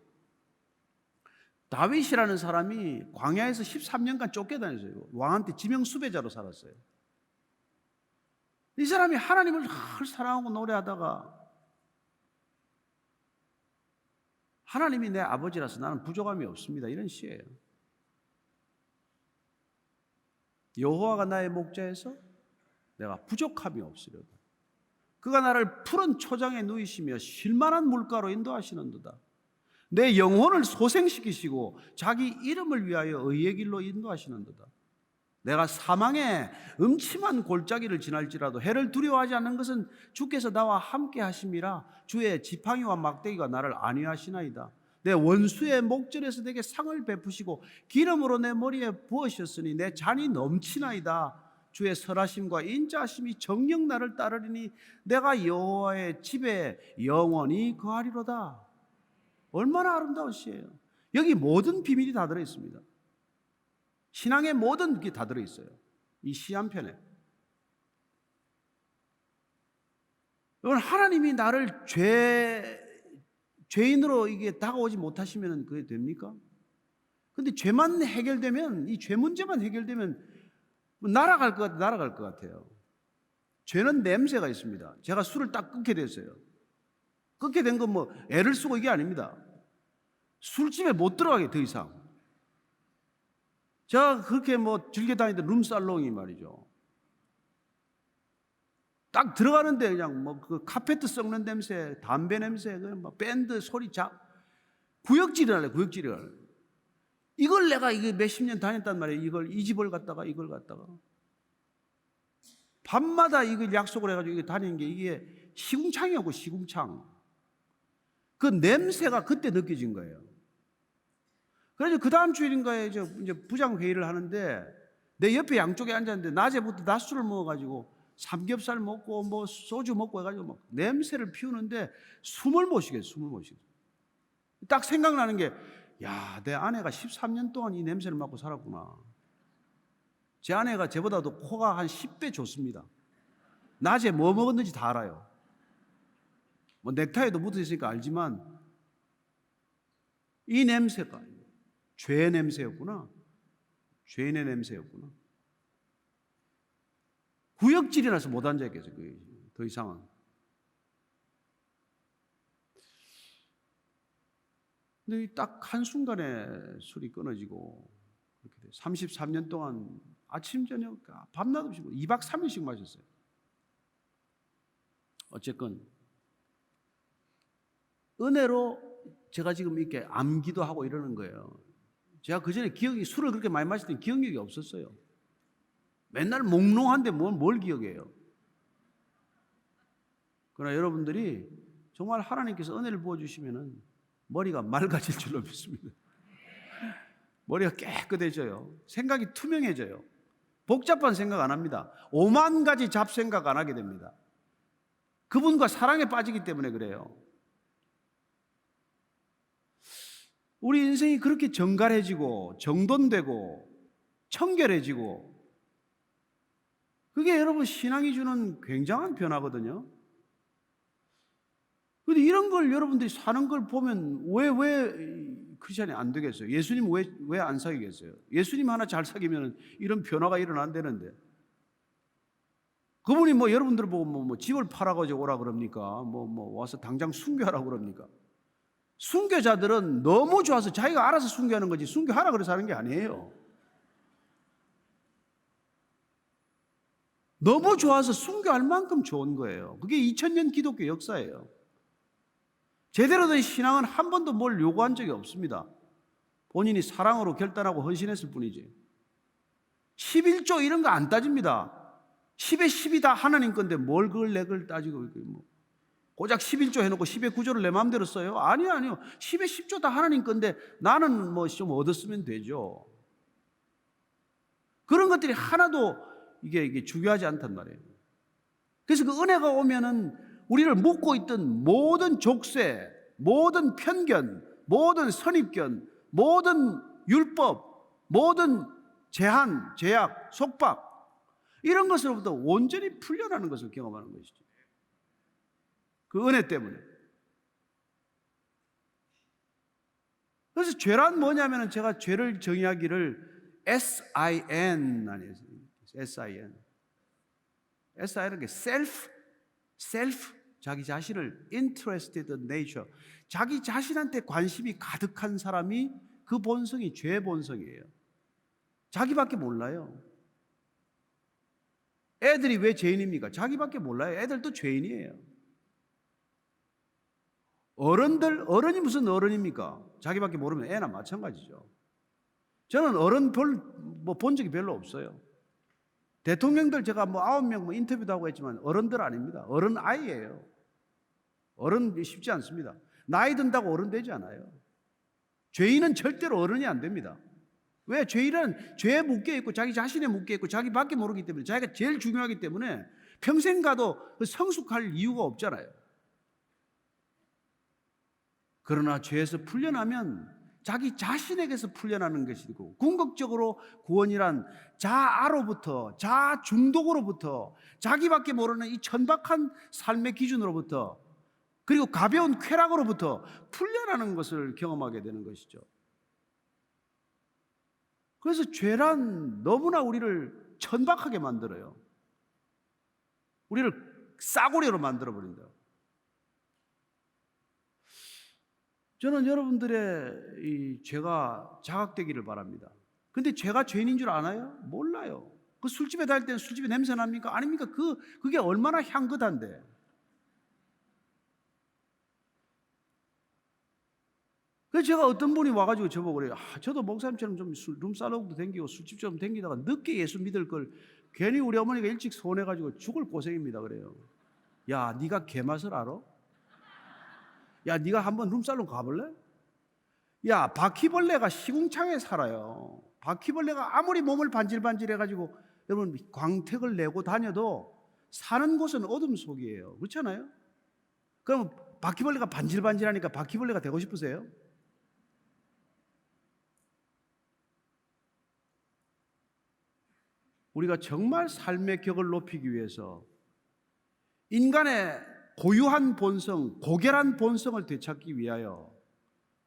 다윗이라는 사람이 광야에서 13년간 쫓겨다녔어요. 왕한테 지명 수배자로 살았어요. 이 사람이 하나님을 늘 사랑하고 노래하다가 하나님이 내 아버지라서 나는 부족함이 없습니다. 이런 시예요. 여호와가 나의 목자에서 내가 부족함이 없으려다. 그가 나를 푸른 초장에 누이시며 쉴만한 물가로 인도하시는도다. 내 영혼을 소생시키시고 자기 이름을 위하여 의의 길로 인도하시는도다. 내가 사망의 음침한 골짜기를 지날지라도 해를 두려워하지 않는 것은 주께서 나와 함께 하심이라. 주의 지팡이와 막대기가 나를 안위하시나이다. 내 원수의 목전에서 내게 상을 베푸시고 기름으로 내 머리에 부으셨으니 내 잔이 넘치나이다. 주의 선하심과 인자하심이 정녕 나를 따르리니 내가 여호와의 집에 영원히 거하리로다. 얼마나 아름다운 시예요. 여기 모든 비밀이 다 들어있습니다. 신앙의 모든 게 다 들어있어요. 이 시 한 편에. 여러분 하나님이 나를 죄인으로 이게 다가오지 못하시면 그게 됩니까? 근데 죄만 해결되면 이 죄 문제만 해결되면 날아갈 것 같아요. 죄는 냄새가 있습니다. 제가 술을 딱 끊게 됐어요. 끊게 된 건 뭐 애를 쓰고 이게 아닙니다. 술집에 못 들어가게 더 이상. 제가 그렇게 뭐 즐겨 다니던 룸살롱이 말이죠. 딱 들어가는데 그냥 뭐 그 카페트 썩는 냄새, 담배 냄새, 뭐 밴드 소리 구역질이 날래, 구역질이 날래. 이걸 내가 이게 몇십 년 다녔단 말이에요. 이 집을 갔다가 이걸 갔다가. 밤마다 이걸 약속을 해가지고 이게 다니는 게 이게 시궁창이었고, 시궁창. 그 냄새가 그때 느껴진 거예요. 그래서 그 다음 주일인가에 이제 부장 회의를 하는데 내 옆에 양쪽에 앉았는데 낮에부터 낮술을 먹어가지고 삼겹살 먹고 뭐 소주 먹고 해가지고 막 냄새를 피우는데 숨을 못 쉬겠어, 숨을 못 쉬겠어. 딱 생각나는 게, 야, 내 아내가 13년 동안 이 냄새를 맡고 살았구나. 제 아내가 저보다도 코가 한 10배 좋습니다. 낮에 뭐 먹었는지 다 알아요. 뭐 넥타이도 묻어 있으니까 알지만 이 냄새가 죄의 냄새였구나. 죄인의 냄새였구나. 구역질이 나서 못 앉아있겠어요. 더 이상은. 근데 딱 한순간에 술이 끊어지고 그렇게 돼. 33년 동안 아침 저녁 밤낮 없이 2박 3일씩 마셨어요. 어쨌건 은혜로 제가 지금 이렇게 암기도 하고 이러는 거예요. 제가 그전에 술을 그렇게 많이 마실 때 기억력이 없었어요. 맨날 몽롱한데 뭘 기억해요. 그러나 여러분들이 정말 하나님께서 은혜를 부어주시면 머리가 맑아질 줄로 믿습니다. 머리가 깨끗해져요. 생각이 투명해져요. 복잡한 생각 안 합니다. 5만 가지 잡생각 안 하게 됩니다. 그분과 사랑에 빠지기 때문에 그래요. 우리 인생이 그렇게 정갈해지고 정돈되고 청결해지고 그게 여러분 신앙이 주는 굉장한 변화거든요. 그런데 이런 걸 여러분들이 사는 걸 보면 왜 크리스천이 안 되겠어요? 예수님 왜 안 사귀겠어요? 예수님 하나 잘 사귀면 이런 변화가 일어난다는데 그분이 뭐 여러분들 보고 뭐 집을 팔아가지고 오라 그럽니까? 뭐 와서 당장 순교하라고 그럽니까? 순교자들은 너무 좋아서 자기가 알아서 순교하는 거지 순교하라 그래서 하는 게 아니에요. 너무 좋아서 순교할 만큼 좋은 거예요. 그게 2000년 기독교 역사예요. 제대로 된 신앙은 한 번도 뭘 요구한 적이 없습니다. 본인이 사랑으로 결단하고 헌신했을 뿐이지. 11조 이런 거 안 따집니다. 10에 10이 다 하나님 건데 뭘 그걸 내 걸 따지고 뭐. 고작 11조 해놓고 10의 9조를 내 마음대로 써요? 아니요. 10의 10조 다 하나님 건데 나는 뭐 좀 얻었으면 되죠. 그런 것들이 하나도 이게 중요하지 않단 말이에요. 그래서 그 은혜가 오면은 우리를 묶고 있던 모든 족쇄, 모든 편견, 모든 선입견, 모든 율법, 모든 제한, 제약, 속박 이런 것으로부터 온전히 풀려나는 것을 경험하는 것이죠. 그 은혜 때문에. 그래서 죄란 뭐냐면 제가 죄를 정의하기를 SIN 아니에요. SIN. SIN은 게 self, 자기 자신을 interested nature. 자기 자신한테 관심이 가득한 사람이 그 본성이 죄 본성이에요. 자기밖에 몰라요. 애들이 왜 죄인입니까? 자기밖에 몰라요. 애들도 죄인이에요. 어른이 무슨 어른입니까? 자기밖에 모르면 애나 마찬가지죠. 저는 어른 본 적이 별로 없어요. 대통령들 제가 9명 인터뷰도 하고 했지만 어른들 아닙니다. 어른 아이예요. 어른 쉽지 않습니다. 나이 든다고 어른 되지 않아요. 죄인은 절대로 어른이 안 됩니다. 왜? 죄인은 죄에 묶여있고 자기 자신에 묶여있고 자기밖에 모르기 때문에 자기가 제일 중요하기 때문에 평생 가도 성숙할 이유가 없잖아요. 그러나 죄에서 풀려나면 자기 자신에게서 풀려나는 것이고 궁극적으로 구원이란 자아로부터 자중독으로부터 자기밖에 모르는 이 천박한 삶의 기준으로부터 그리고 가벼운 쾌락으로부터 풀려나는 것을 경험하게 되는 것이죠. 그래서 죄란 너무나 우리를 천박하게 만들어요. 우리를 싸구려로 만들어버린다. 저는 여러분들의 이 죄가 자각되기를 바랍니다. 근데 죄가 죄인인 줄 아나요? 몰라요. 그 술집에 다닐 때는 술집에 냄새 납니까? 아닙니까? 그게 얼마나 향긋한데. 그래서 제가 어떤 분이 와가지고 저보고 그래요. 저도 목사님처럼 좀 룸살롱도 댕기고 술집처럼 댕기다가 늦게 예수 믿을 걸 괜히 우리 어머니가 일찍 소원해가지고 죽을 고생입니다. 그래요. 야, 네가 개맛을 알아? 야, 네가 한번 룸살롱 가볼래? 야, 바퀴벌레가 시궁창에 살아요. 바퀴벌레가 아무리 몸을 반질반질해가지고 여러분 광택을 내고 다녀도 사는 곳은 어둠 속이에요. 그렇잖아요? 그럼 바퀴벌레가 반질반질하니까 바퀴벌레가 되고 싶으세요? 우리가 정말 삶의 격을 높이기 위해서 인간의 고유한 본성, 고결한 본성을 되찾기 위하여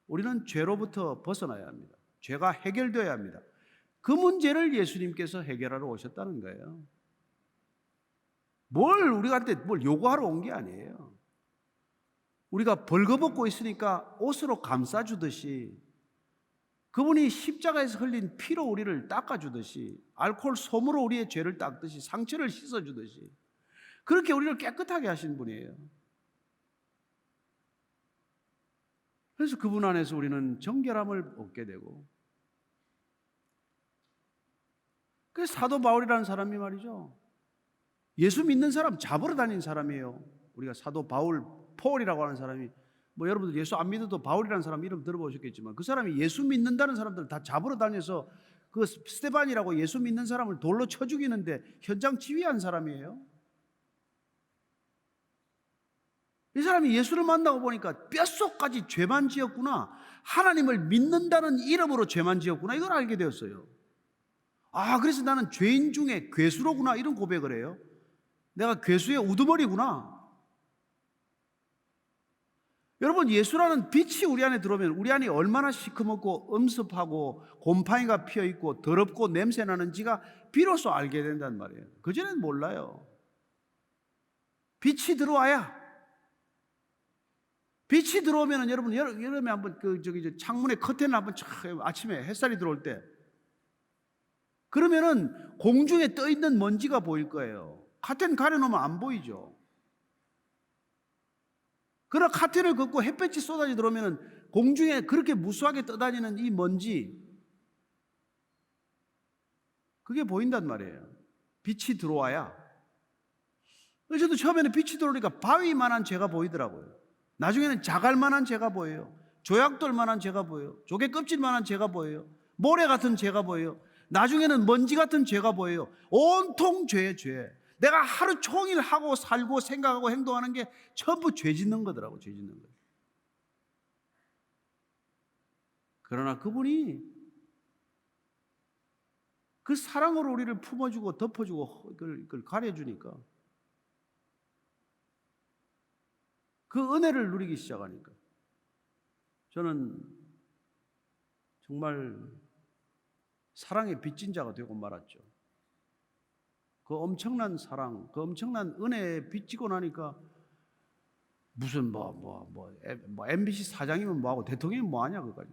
우리는 죄로부터 벗어나야 합니다. 죄가 해결되어야 합니다. 그 문제를 예수님께서 해결하러 오셨다는 거예요. 우리한테 뭘 요구하러 온 게 아니에요. 우리가 벌거벗고 있으니까 옷으로 감싸주듯이 그분이 십자가에서 흘린 피로 우리를 닦아주듯이 알코올 솜으로 우리의 죄를 닦듯이 상처를 씻어주듯이 그렇게 우리를 깨끗하게 하신 분이에요. 그래서 그분 안에서 우리는 정결함을 얻게 되고, 그래서 사도 바울이라는 사람이 말이죠, 예수 믿는 사람 잡으러 다닌 사람이에요. 우리가 사도 바울, 폴이라고 하는 사람이, 여러분들 예수 안 믿어도 바울이라는 사람 이름 들어보셨겠지만 그 사람이 예수 믿는다는 사람들 다 잡으러 다녀서 그 스데반이라고 예수 믿는 사람을 돌로 쳐 죽이는데 현장 지휘한 사람이에요. 이 사람이 예수를 만나고 보니까 뼛속까지 죄만 지었구나, 하나님을 믿는다는 이름으로 죄만 지었구나, 이걸 알게 되었어요. 그래서 나는 죄인 중에 괴수로구나, 이런 고백을 해요. 내가 괴수의 우두머리구나. 여러분, 예수라는 빛이 우리 안에 들어오면 우리 안이 얼마나 시커멓고 음습하고 곰팡이가 피어있고 더럽고 냄새나는지가 비로소 알게 된단 말이에요. 그전에는 몰라요. 빛이 들어와야, 빛이 들어오면은 여러분, 여름에 한번 창문에 커튼을 한번 아침에 햇살이 들어올 때, 그러면은 공중에 떠 있는 먼지가 보일 거예요. 커튼 가려놓으면 안 보이죠. 그러나 커튼을 걷고 햇볕이 쏟아져 들어오면은 공중에 그렇게 무수하게 떠다니는 이 먼지, 그게 보인단 말이에요. 빛이 들어와야. 저도 처음에는 빛이 들어오니까 바위만한 죄가 보이더라고요. 나중에는 자갈만한 죄가 보여요. 조약돌만한 죄가 보여요. 조개 껍질만한 죄가 보여요. 모래 같은 죄가 보여요. 나중에는 먼지 같은 죄가 보여요. 온통 죄. 내가 하루 종일 하고 살고 생각하고 행동하는 게 전부 죄 짓는 거더라고. 죄 짓는 거. 그러나 그분이 그 사랑으로 우리를 품어주고 덮어주고 그걸 가려주니까, 그 은혜를 누리기 시작하니까 저는 정말 사랑의 빚진 자가 되고 말았죠. 그 엄청난 사랑, 그 엄청난 은혜에 빚지고 나니까 무슨 MBC 사장이면 뭐하고 대통령이면 뭐하냐 그까지.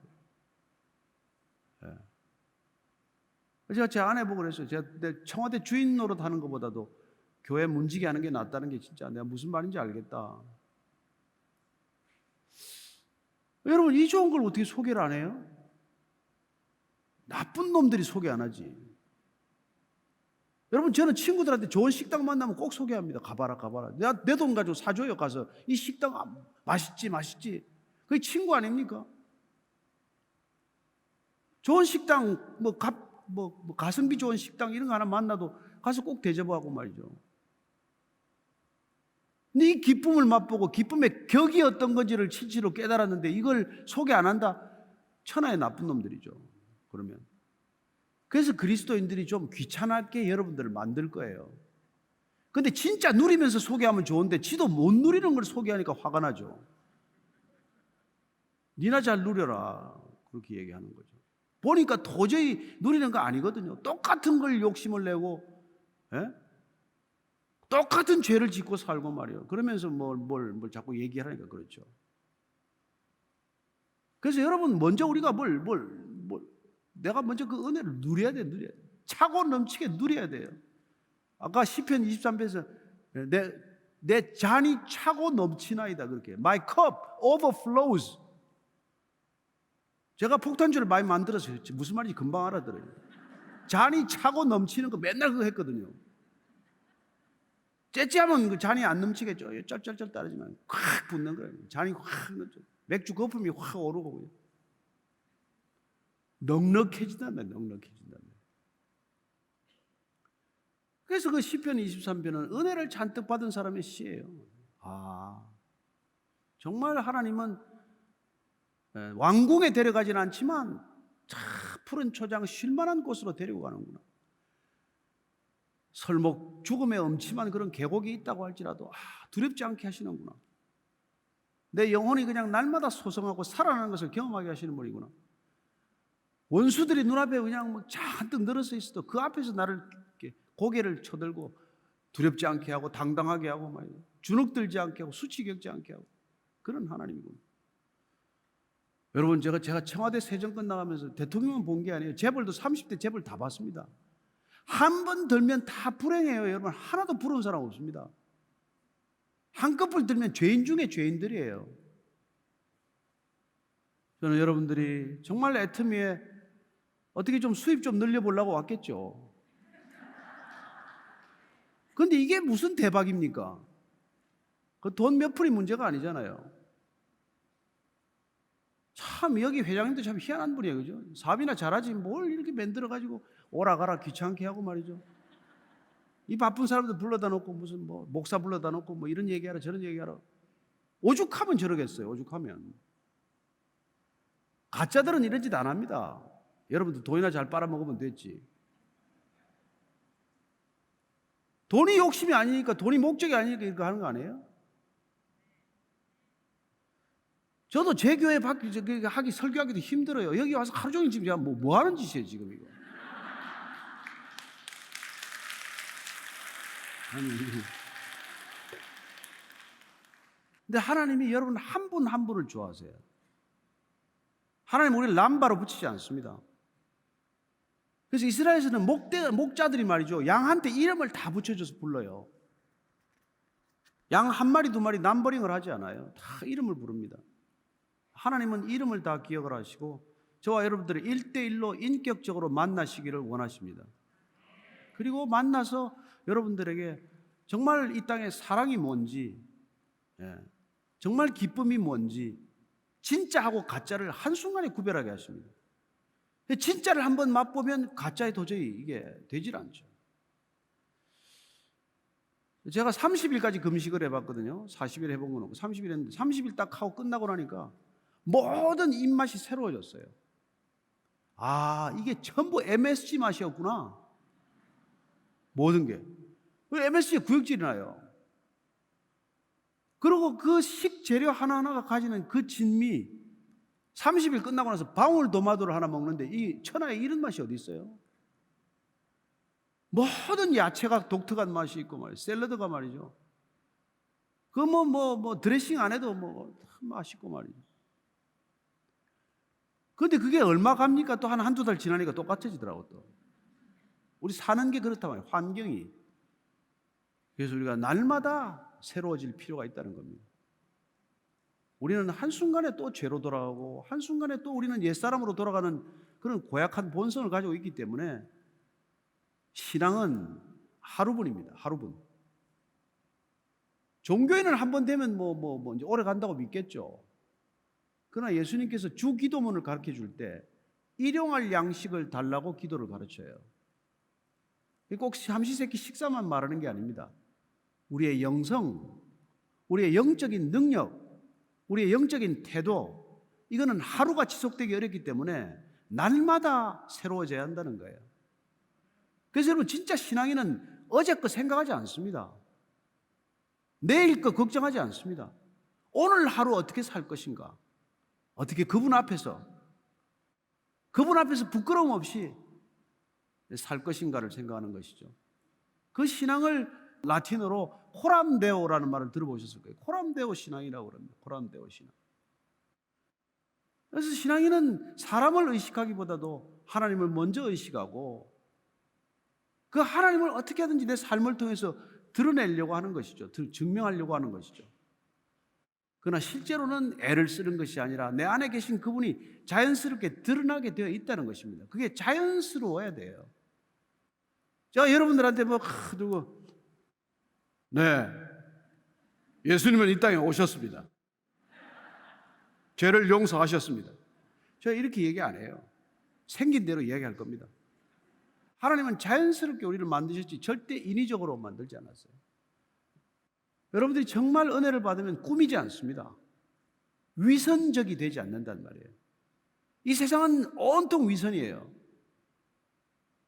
제가 제 아내 보고 그랬어요. 제가 내 청와대 주인 노릇하는 것보다도 교회 문지기 하는 게 낫다는 게 진짜 내가 무슨 말인지 알겠다. 여러분, 이 좋은 걸 어떻게 소개를 안 해요? 나쁜 놈들이 소개 안 하지. 여러분, 저는 친구들한테 좋은 식당 만나면 꼭 소개합니다. 가봐라. 내 돈 가지고 사줘요. 가서 이 식당 맛있지. 그게 친구 아닙니까? 좋은 식당, 가성비 좋은 식당 이런 거 하나 만나도 가서 꼭 대접하고 말이죠. 근데 이 기쁨을 맛보고 기쁨의 격이 어떤 건지를 실제로 깨달았는데 이걸 소개 안 한다? 천하의 나쁜 놈들이죠. 그러면 그래서 그리스도인들이 좀 귀찮게 여러분들을 만들 거예요. 근데 진짜 누리면서 소개하면 좋은데 지도 못 누리는 걸 소개하니까 화가 나죠. 니나 잘 누려라, 그렇게 얘기하는 거죠. 보니까 도저히 누리는 거 아니거든요. 똑같은 걸 욕심을 내고, 똑같은 죄를 짓고 살고 말이에요. 그러면서 뭘 자꾸 얘기하니까 그렇죠. 그래서 여러분, 먼저 우리가 내가 먼저 그 은혜를 누려야 돼. 차고 넘치게 누려야 돼요. 아까 시편 23편에서 내 잔이 차고 넘치나이다, 그렇게. My cup overflows. 제가 폭탄주를 많이 만들어서 무슨 말인지 금방 알아들어요. 잔이 차고 넘치는 거 맨날 그거 했거든요. 째째하면 그 잔이 안 넘치겠죠. 쩔쩔쩔 따르지만 확 붙는 거예요. 잔이 확 넘쳐. 맥주 거품이 확 오르고 넉넉해진다면 넉넉해진다면. 그래서 그 시편 23편은 은혜를 잔뜩 받은 사람의 시예요. 정말 하나님은 왕궁에 데려가진 않지만 푸른 초장 쉴만한 곳으로 데리고 가는구나. 설목 죽음의 음침한 그런 계곡이 있다고 할지라도 두렵지 않게 하시는구나. 내 영혼이 그냥 날마다 소성하고 살아나는 것을 경험하게 하시는 분이구나. 원수들이 눈앞에 그냥 뭐 잔뜩 늘어서 있어도 그 앞에서 나를 이렇게 고개를 쳐들고 두렵지 않게 하고 당당하게 하고 말이야. 주눅들지 않게 하고 수치 겪지 않게 하고 그런 하나님이구나. 여러분 제가 청와대 세정권 나가면서 대통령만 본 게 아니에요. 재벌도 30대 재벌 다 봤습니다. 한 번 들면 다 불행해요. 여러분 하나도 부러운 사람 없습니다. 한꺼풀 들면 죄인 중에 죄인들이에요. 저는 여러분들이 정말 애터미에 어떻게 좀 수입 좀 늘려보려고 왔겠죠. 그런데 이게 무슨 대박입니까? 그 돈 몇 푼이 문제가 아니잖아요. 참 여기 회장님도 참 희한한 분이에요. 그죠? 사업이나 잘하지 뭘 이렇게 만들어가지고 오라가라 귀찮게 하고 말이죠. 이 바쁜 사람들 불러다 놓고 무슨 뭐 목사 불러다 놓고 뭐 이런 얘기하라 저런 얘기하라. 오죽하면 저러겠어요. 오죽하면. 가짜들은 이런 짓 안 합니다. 여러분들 돈이나 잘 빨아먹으면 됐지. 돈이 욕심이 아니니까 돈이 목적이 아니니까 이렇게 하는 거 아니에요? 저도 제 교회 설교하기도 힘들어요. 여기 와서 하루 종일 지금 뭐 하는 짓이에요 지금 이거. 근데 하나님이 여러분 한 분 한 분을 좋아하세요. 하나님 우리를 남바로 붙이지 않습니다. 그래서 이스라엘에서는 목자들이 말이죠. 양한테 이름을 다 붙여줘서 불러요. 양 한 마리 두 마리 남버링을 하지 않아요. 다 이름을 부릅니다. 하나님은 이름을 다 기억을 하시고 저와 여러분들을 1대1로 인격적으로 만나시기를 원하십니다. 그리고 만나서 여러분들에게 정말 이 땅의 사랑이 뭔지, 정말 기쁨이 뭔지, 진짜하고 가짜를 한순간에 구별하게 하십니다. 진짜를 한번 맛보면 가짜에 도저히 이게 되질 않죠. 제가 30일까지 금식을 해봤거든요. 40일 해본 건 없고 30일 했는데 30일 딱 하고 끝나고 나니까 모든 입맛이 새로워졌어요. 이게 전부 MSG 맛이었구나. 모든 게. MSG에 구역질이 나요. 그리고 그 식재료 하나하나가 가지는 그 진미, 30일 끝나고 나서 방울토마토를 하나 먹는데 이 천하에 이런 맛이 어디 있어요? 모든 야채가 독특한 맛이 있고 말이에요. 샐러드가 말이죠. 그 드레싱 안 해도 맛있고 말이죠. 그런데 그게 얼마 갑니까? 또 한두 달 지나니까 똑같아지더라고 또. 우리 사는 게 그렇단 말이에요. 환경이. 그래서 우리가 날마다 새로워질 필요가 있다는 겁니다. 우리는 한순간에 또 죄로 돌아가고 한순간에 또 우리는 옛사람으로 돌아가는 그런 고약한 본성을 가지고 있기 때문에 신앙은 하루분입니다. 하루분. 종교인은 한 번 되면 이제 오래 간다고 믿겠죠. 그러나 예수님께서 주 기도문을 가르쳐 줄 때 일용할 양식을 달라고 기도를 가르쳐요. 꼭 삼시세끼 식사만 말하는 게 아닙니다. 우리의 영성, 우리의 영적인 능력, 우리의 영적인 태도, 이거는 하루가 지속되기 어렵기 때문에 날마다 새로워져야 한다는 거예요. 그래서 여러분 진짜 신앙인은 어제 거 생각하지 않습니다. 내일 거 걱정하지 않습니다. 오늘 하루 어떻게 살 것인가? 어떻게 그분 앞에서 부끄러움 없이 살 것인가를 생각하는 것이죠. 그 신앙을 라틴어로 코람데오라는 말을 들어보셨을 거예요. 코람데오 신앙이라고 그럽니다. 코람데오 신앙. 그래서 신앙인은 사람을 의식하기보다도 하나님을 먼저 의식하고 그 하나님을 어떻게 하든지 내 삶을 통해서 드러내려고 하는 것이죠. 증명하려고 하는 것이죠. 그러나 실제로는 애를 쓰는 것이 아니라 내 안에 계신 그분이 자연스럽게 드러나게 되어 있다는 것입니다. 그게 자연스러워야 돼요. 제가 여러분들한테 누구 네, 예수님은 이 땅에 오셨습니다. 죄를 용서하셨습니다. 제가 이렇게 얘기 안 해요. 생긴 대로 이야기할 겁니다. 하나님은 자연스럽게 우리를 만드셨지 절대 인위적으로 만들지 않았어요. 여러분들이 정말 은혜를 받으면 꾸미지 않습니다. 위선적이 되지 않는단 말이에요. 이 세상은 온통 위선이에요.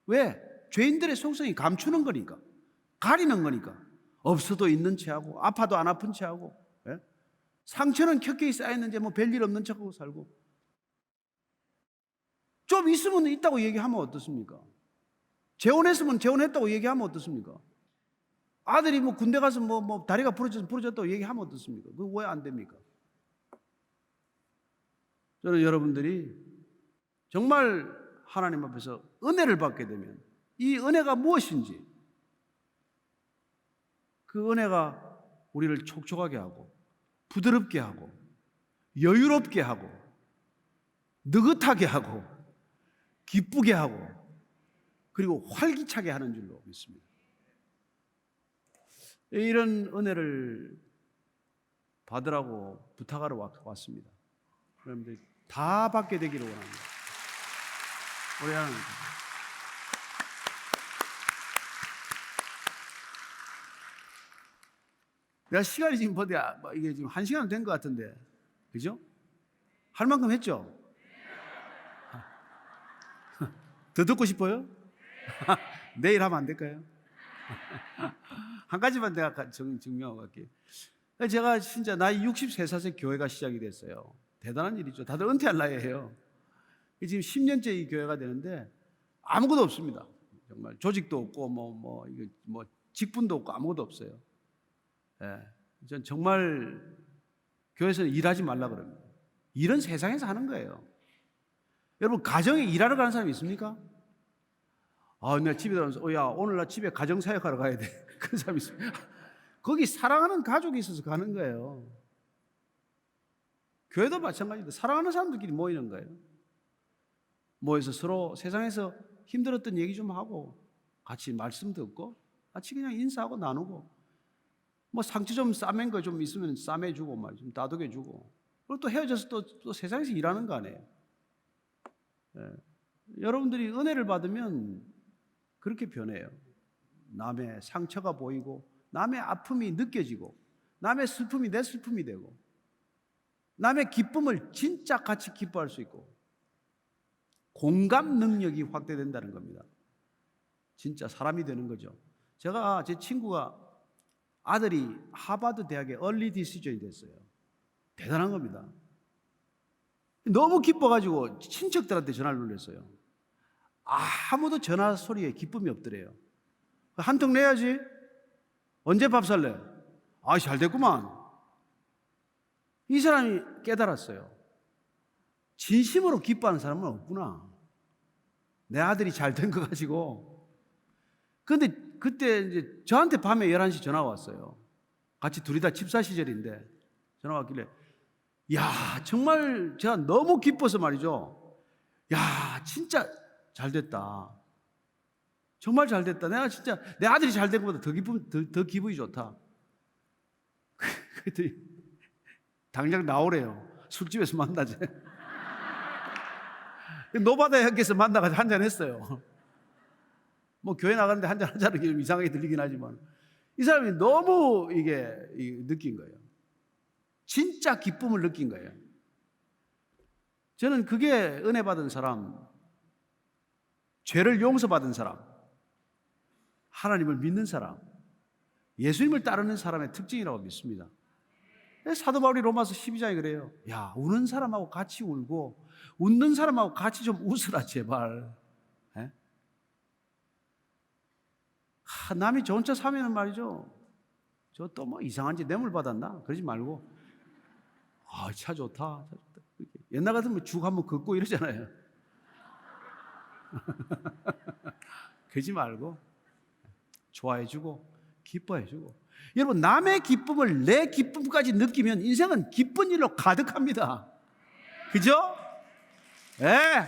왜? 죄인들의 속성이 감추는 거니까, 가리는 거니까. 없어도 있는 체하고 아파도 안 아픈 체하고, 예? 상처는 켜켜이 쌓였는데 별일 없는 척하고 살고, 좀 있으면 있다고 얘기하면 어떻습니까? 재혼했으면 재혼했다고 얘기하면 어떻습니까? 아들이 군대 가서 다리가 부러졌다고 얘기하면 어떻습니까? 그거 왜 안 됩니까? 저는 여러분들이 정말 하나님 앞에서 은혜를 받게 되면 이 은혜가 무엇인지, 그 은혜가 우리를 촉촉하게 하고 부드럽게 하고 여유롭게 하고 느긋하게 하고 기쁘게 하고 그리고 활기차게 하는 줄로 믿습니다. 이런 은혜를 받으라고 부탁하러 왔습니다. 여러분들 다 받게 되기를 원합니다. 우리 하나님, 내가 시간이 지금 이게 지금 1시간 된 것 같은데, 그죠? 할 만큼 했죠? 더 듣고 싶어요? 내일 하면 안 될까요? 한 가지만 내가 증명하고 갈게요. 제가 진짜 나이 63살에 교회가 시작이 됐어요. 대단한 일이죠. 다들 은퇴할 나이에요. 지금 10년째 이 교회가 되는데 아무것도 없습니다. 정말 조직도 없고 직분도 없고 아무것도 없어요. 예, 전 정말 교회에서는 일하지 말라 그럽니다. 일은 세상에서 하는 거예요. 여러분, 가정에 일하러 가는 사람이 있습니까? 내가 집에 들어가면서 야, 오늘 나 집에 가정사역하러 가야 돼. 그런 사람이 있어요. 거기 사랑하는 가족이 있어서 가는 거예요. 교회도 마찬가지입니다. 사랑하는 사람들끼리 모이는 거예요. 모여서 서로 세상에서 힘들었던 얘기 좀 하고 같이 말씀 듣고 같이 그냥 인사하고 나누고 상처 좀 싸맨 거 좀 있으면 싸매주고 좀 다독여주고, 그리고 또 헤어져서 또 세상에서 일하는 거 아니에요. 예. 여러분들이 은혜를 받으면 그렇게 변해요. 남의 상처가 보이고 남의 아픔이 느껴지고 남의 슬픔이 내 슬픔이 되고 남의 기쁨을 진짜 같이 기뻐할 수 있고 공감 능력이 확대된다는 겁니다. 진짜 사람이 되는 거죠. 제 친구가 아들이 하버드 대학의 얼리 디시전이 됐어요. 대단한 겁니다. 너무 기뻐가지고 친척들한테 전화를 눌렀어요. 아무도 전화 소리에 기쁨이 없더래요. 한 통 내야지. 언제 밥 살래? 잘 됐구만. 이 사람이 깨달았어요. 진심으로 기뻐하는 사람은 없구나. 내 아들이 잘 된 거 가지고. 근데 그때 이제 저한테 밤에 11시 전화 왔어요. 같이 둘이 다 집사 시절인데 전화 왔길래, 야, 정말 제가 너무 기뻐서 말이죠. 야, 진짜 잘 됐다. 정말 잘 됐다. 내가 진짜 내 아들이 잘 된 것보다 더 기분이 좋다. 그랬더니 당장 나오래요. 술집에서 만나재. 노바다 형께서 만나가지고 한잔 했어요. 교회 나가는데 한잔 하자는 게 좀 이상하게 들리긴 하지만 이 사람이 너무 이게 느낀 거예요. 진짜 기쁨을 느낀 거예요. 저는 그게 은혜 받은 사람, 죄를 용서받은 사람, 하나님을 믿는 사람, 예수님을 따르는 사람의 특징이라고 믿습니다. 사도 바울이 로마서 12장에 그래요. 야, 우는 사람하고 같이 울고 웃는 사람하고 같이 좀 웃으라 제발. 에? 남이 좋은 차 사면은 말이죠, 저 또 이상한 지 뇌물 받았나? 그러지 말고 차 좋다. 옛날 같으면 죽 한번 긋고 이러잖아요. 그러지 말고 좋아해주고 기뻐해주고, 여러분, 남의 기쁨을 내 기쁨까지 느끼면 인생은 기쁜 일로 가득합니다. 그죠? 예.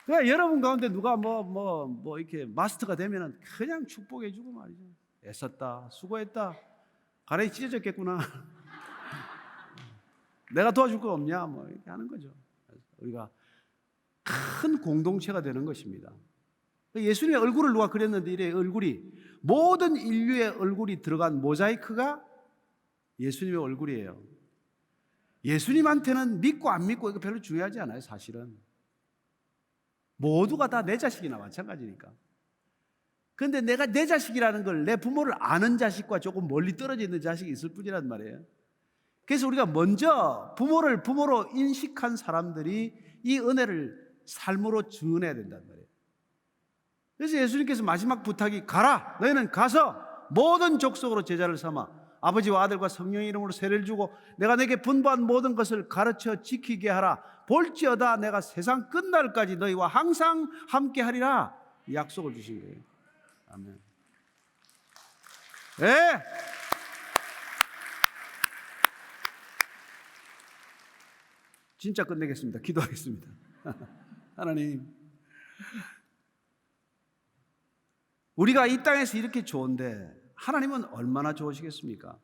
그러니까 여러분 가운데 누가 이렇게 마스터가 되면은 그냥 축복해주고 말이죠. 애썼다, 수고했다, 가래이 찢어졌겠구나. 내가 도와줄 거 없냐, 뭐 이렇게 하는 거죠. 우리가 큰 공동체가 되는 것입니다. 예수님의 얼굴을 누가 그렸는데 이래 얼굴이 모든 인류의 얼굴이 들어간 모자이크가 예수님의 얼굴이에요. 예수님한테는 믿고 안 믿고 이거 별로 중요하지 않아요, 사실은. 모두가 다 내 자식이나 마찬가지니까. 그런데 내가 내 자식이라는 걸 내 부모를 아는 자식과 조금 멀리 떨어져 있는 자식이 있을 뿐이란 말이에요. 그래서 우리가 먼저 부모를 부모로 인식한 사람들이 이 은혜를 삶으로 증언해야 된단 말이에요. 그래서 예수님께서 마지막 부탁이 가라, 너희는 가서 모든 족속으로 제자를 삼아 아버지와 아들과 성령의 이름으로 세례를 주고 내가 내게 분부한 모든 것을 가르쳐 지키게 하라. 볼지어다 내가 세상 끝날까지 너희와 항상 함께 하리라. 이 약속을 주신 거예요. 아멘. 네. 진짜 끝내겠습니다. 기도하겠습니다. 하나님, 우리가 이 땅에서 이렇게 좋은데 하나님은 얼마나 좋으시겠습니까?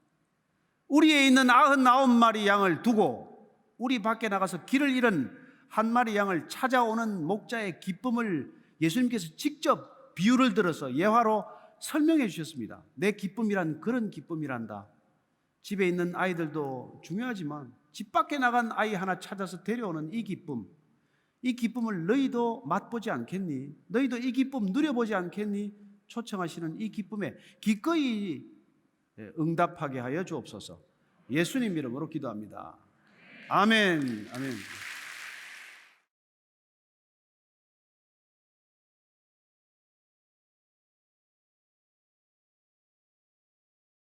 우리에 있는 99마리 양을 두고 우리 밖에 나가서 길을 잃은 한 마리 양을 찾아오는 목자의 기쁨을 예수님께서 직접 비유를 들어서 예화로 설명해 주셨습니다. 내 기쁨이란 그런 기쁨이란다. 집에 있는 아이들도 중요하지만 집 밖에 나간 아이 하나 찾아서 데려오는 이 기쁨을 너희도 맛보지 않겠니? 너희도 이 기쁨 누려보지 않겠니? 초청하시는 이 기쁨에 기꺼이 응답하게 하여 주옵소서. 예수님 이름으로 기도합니다. 아멘. 아멘.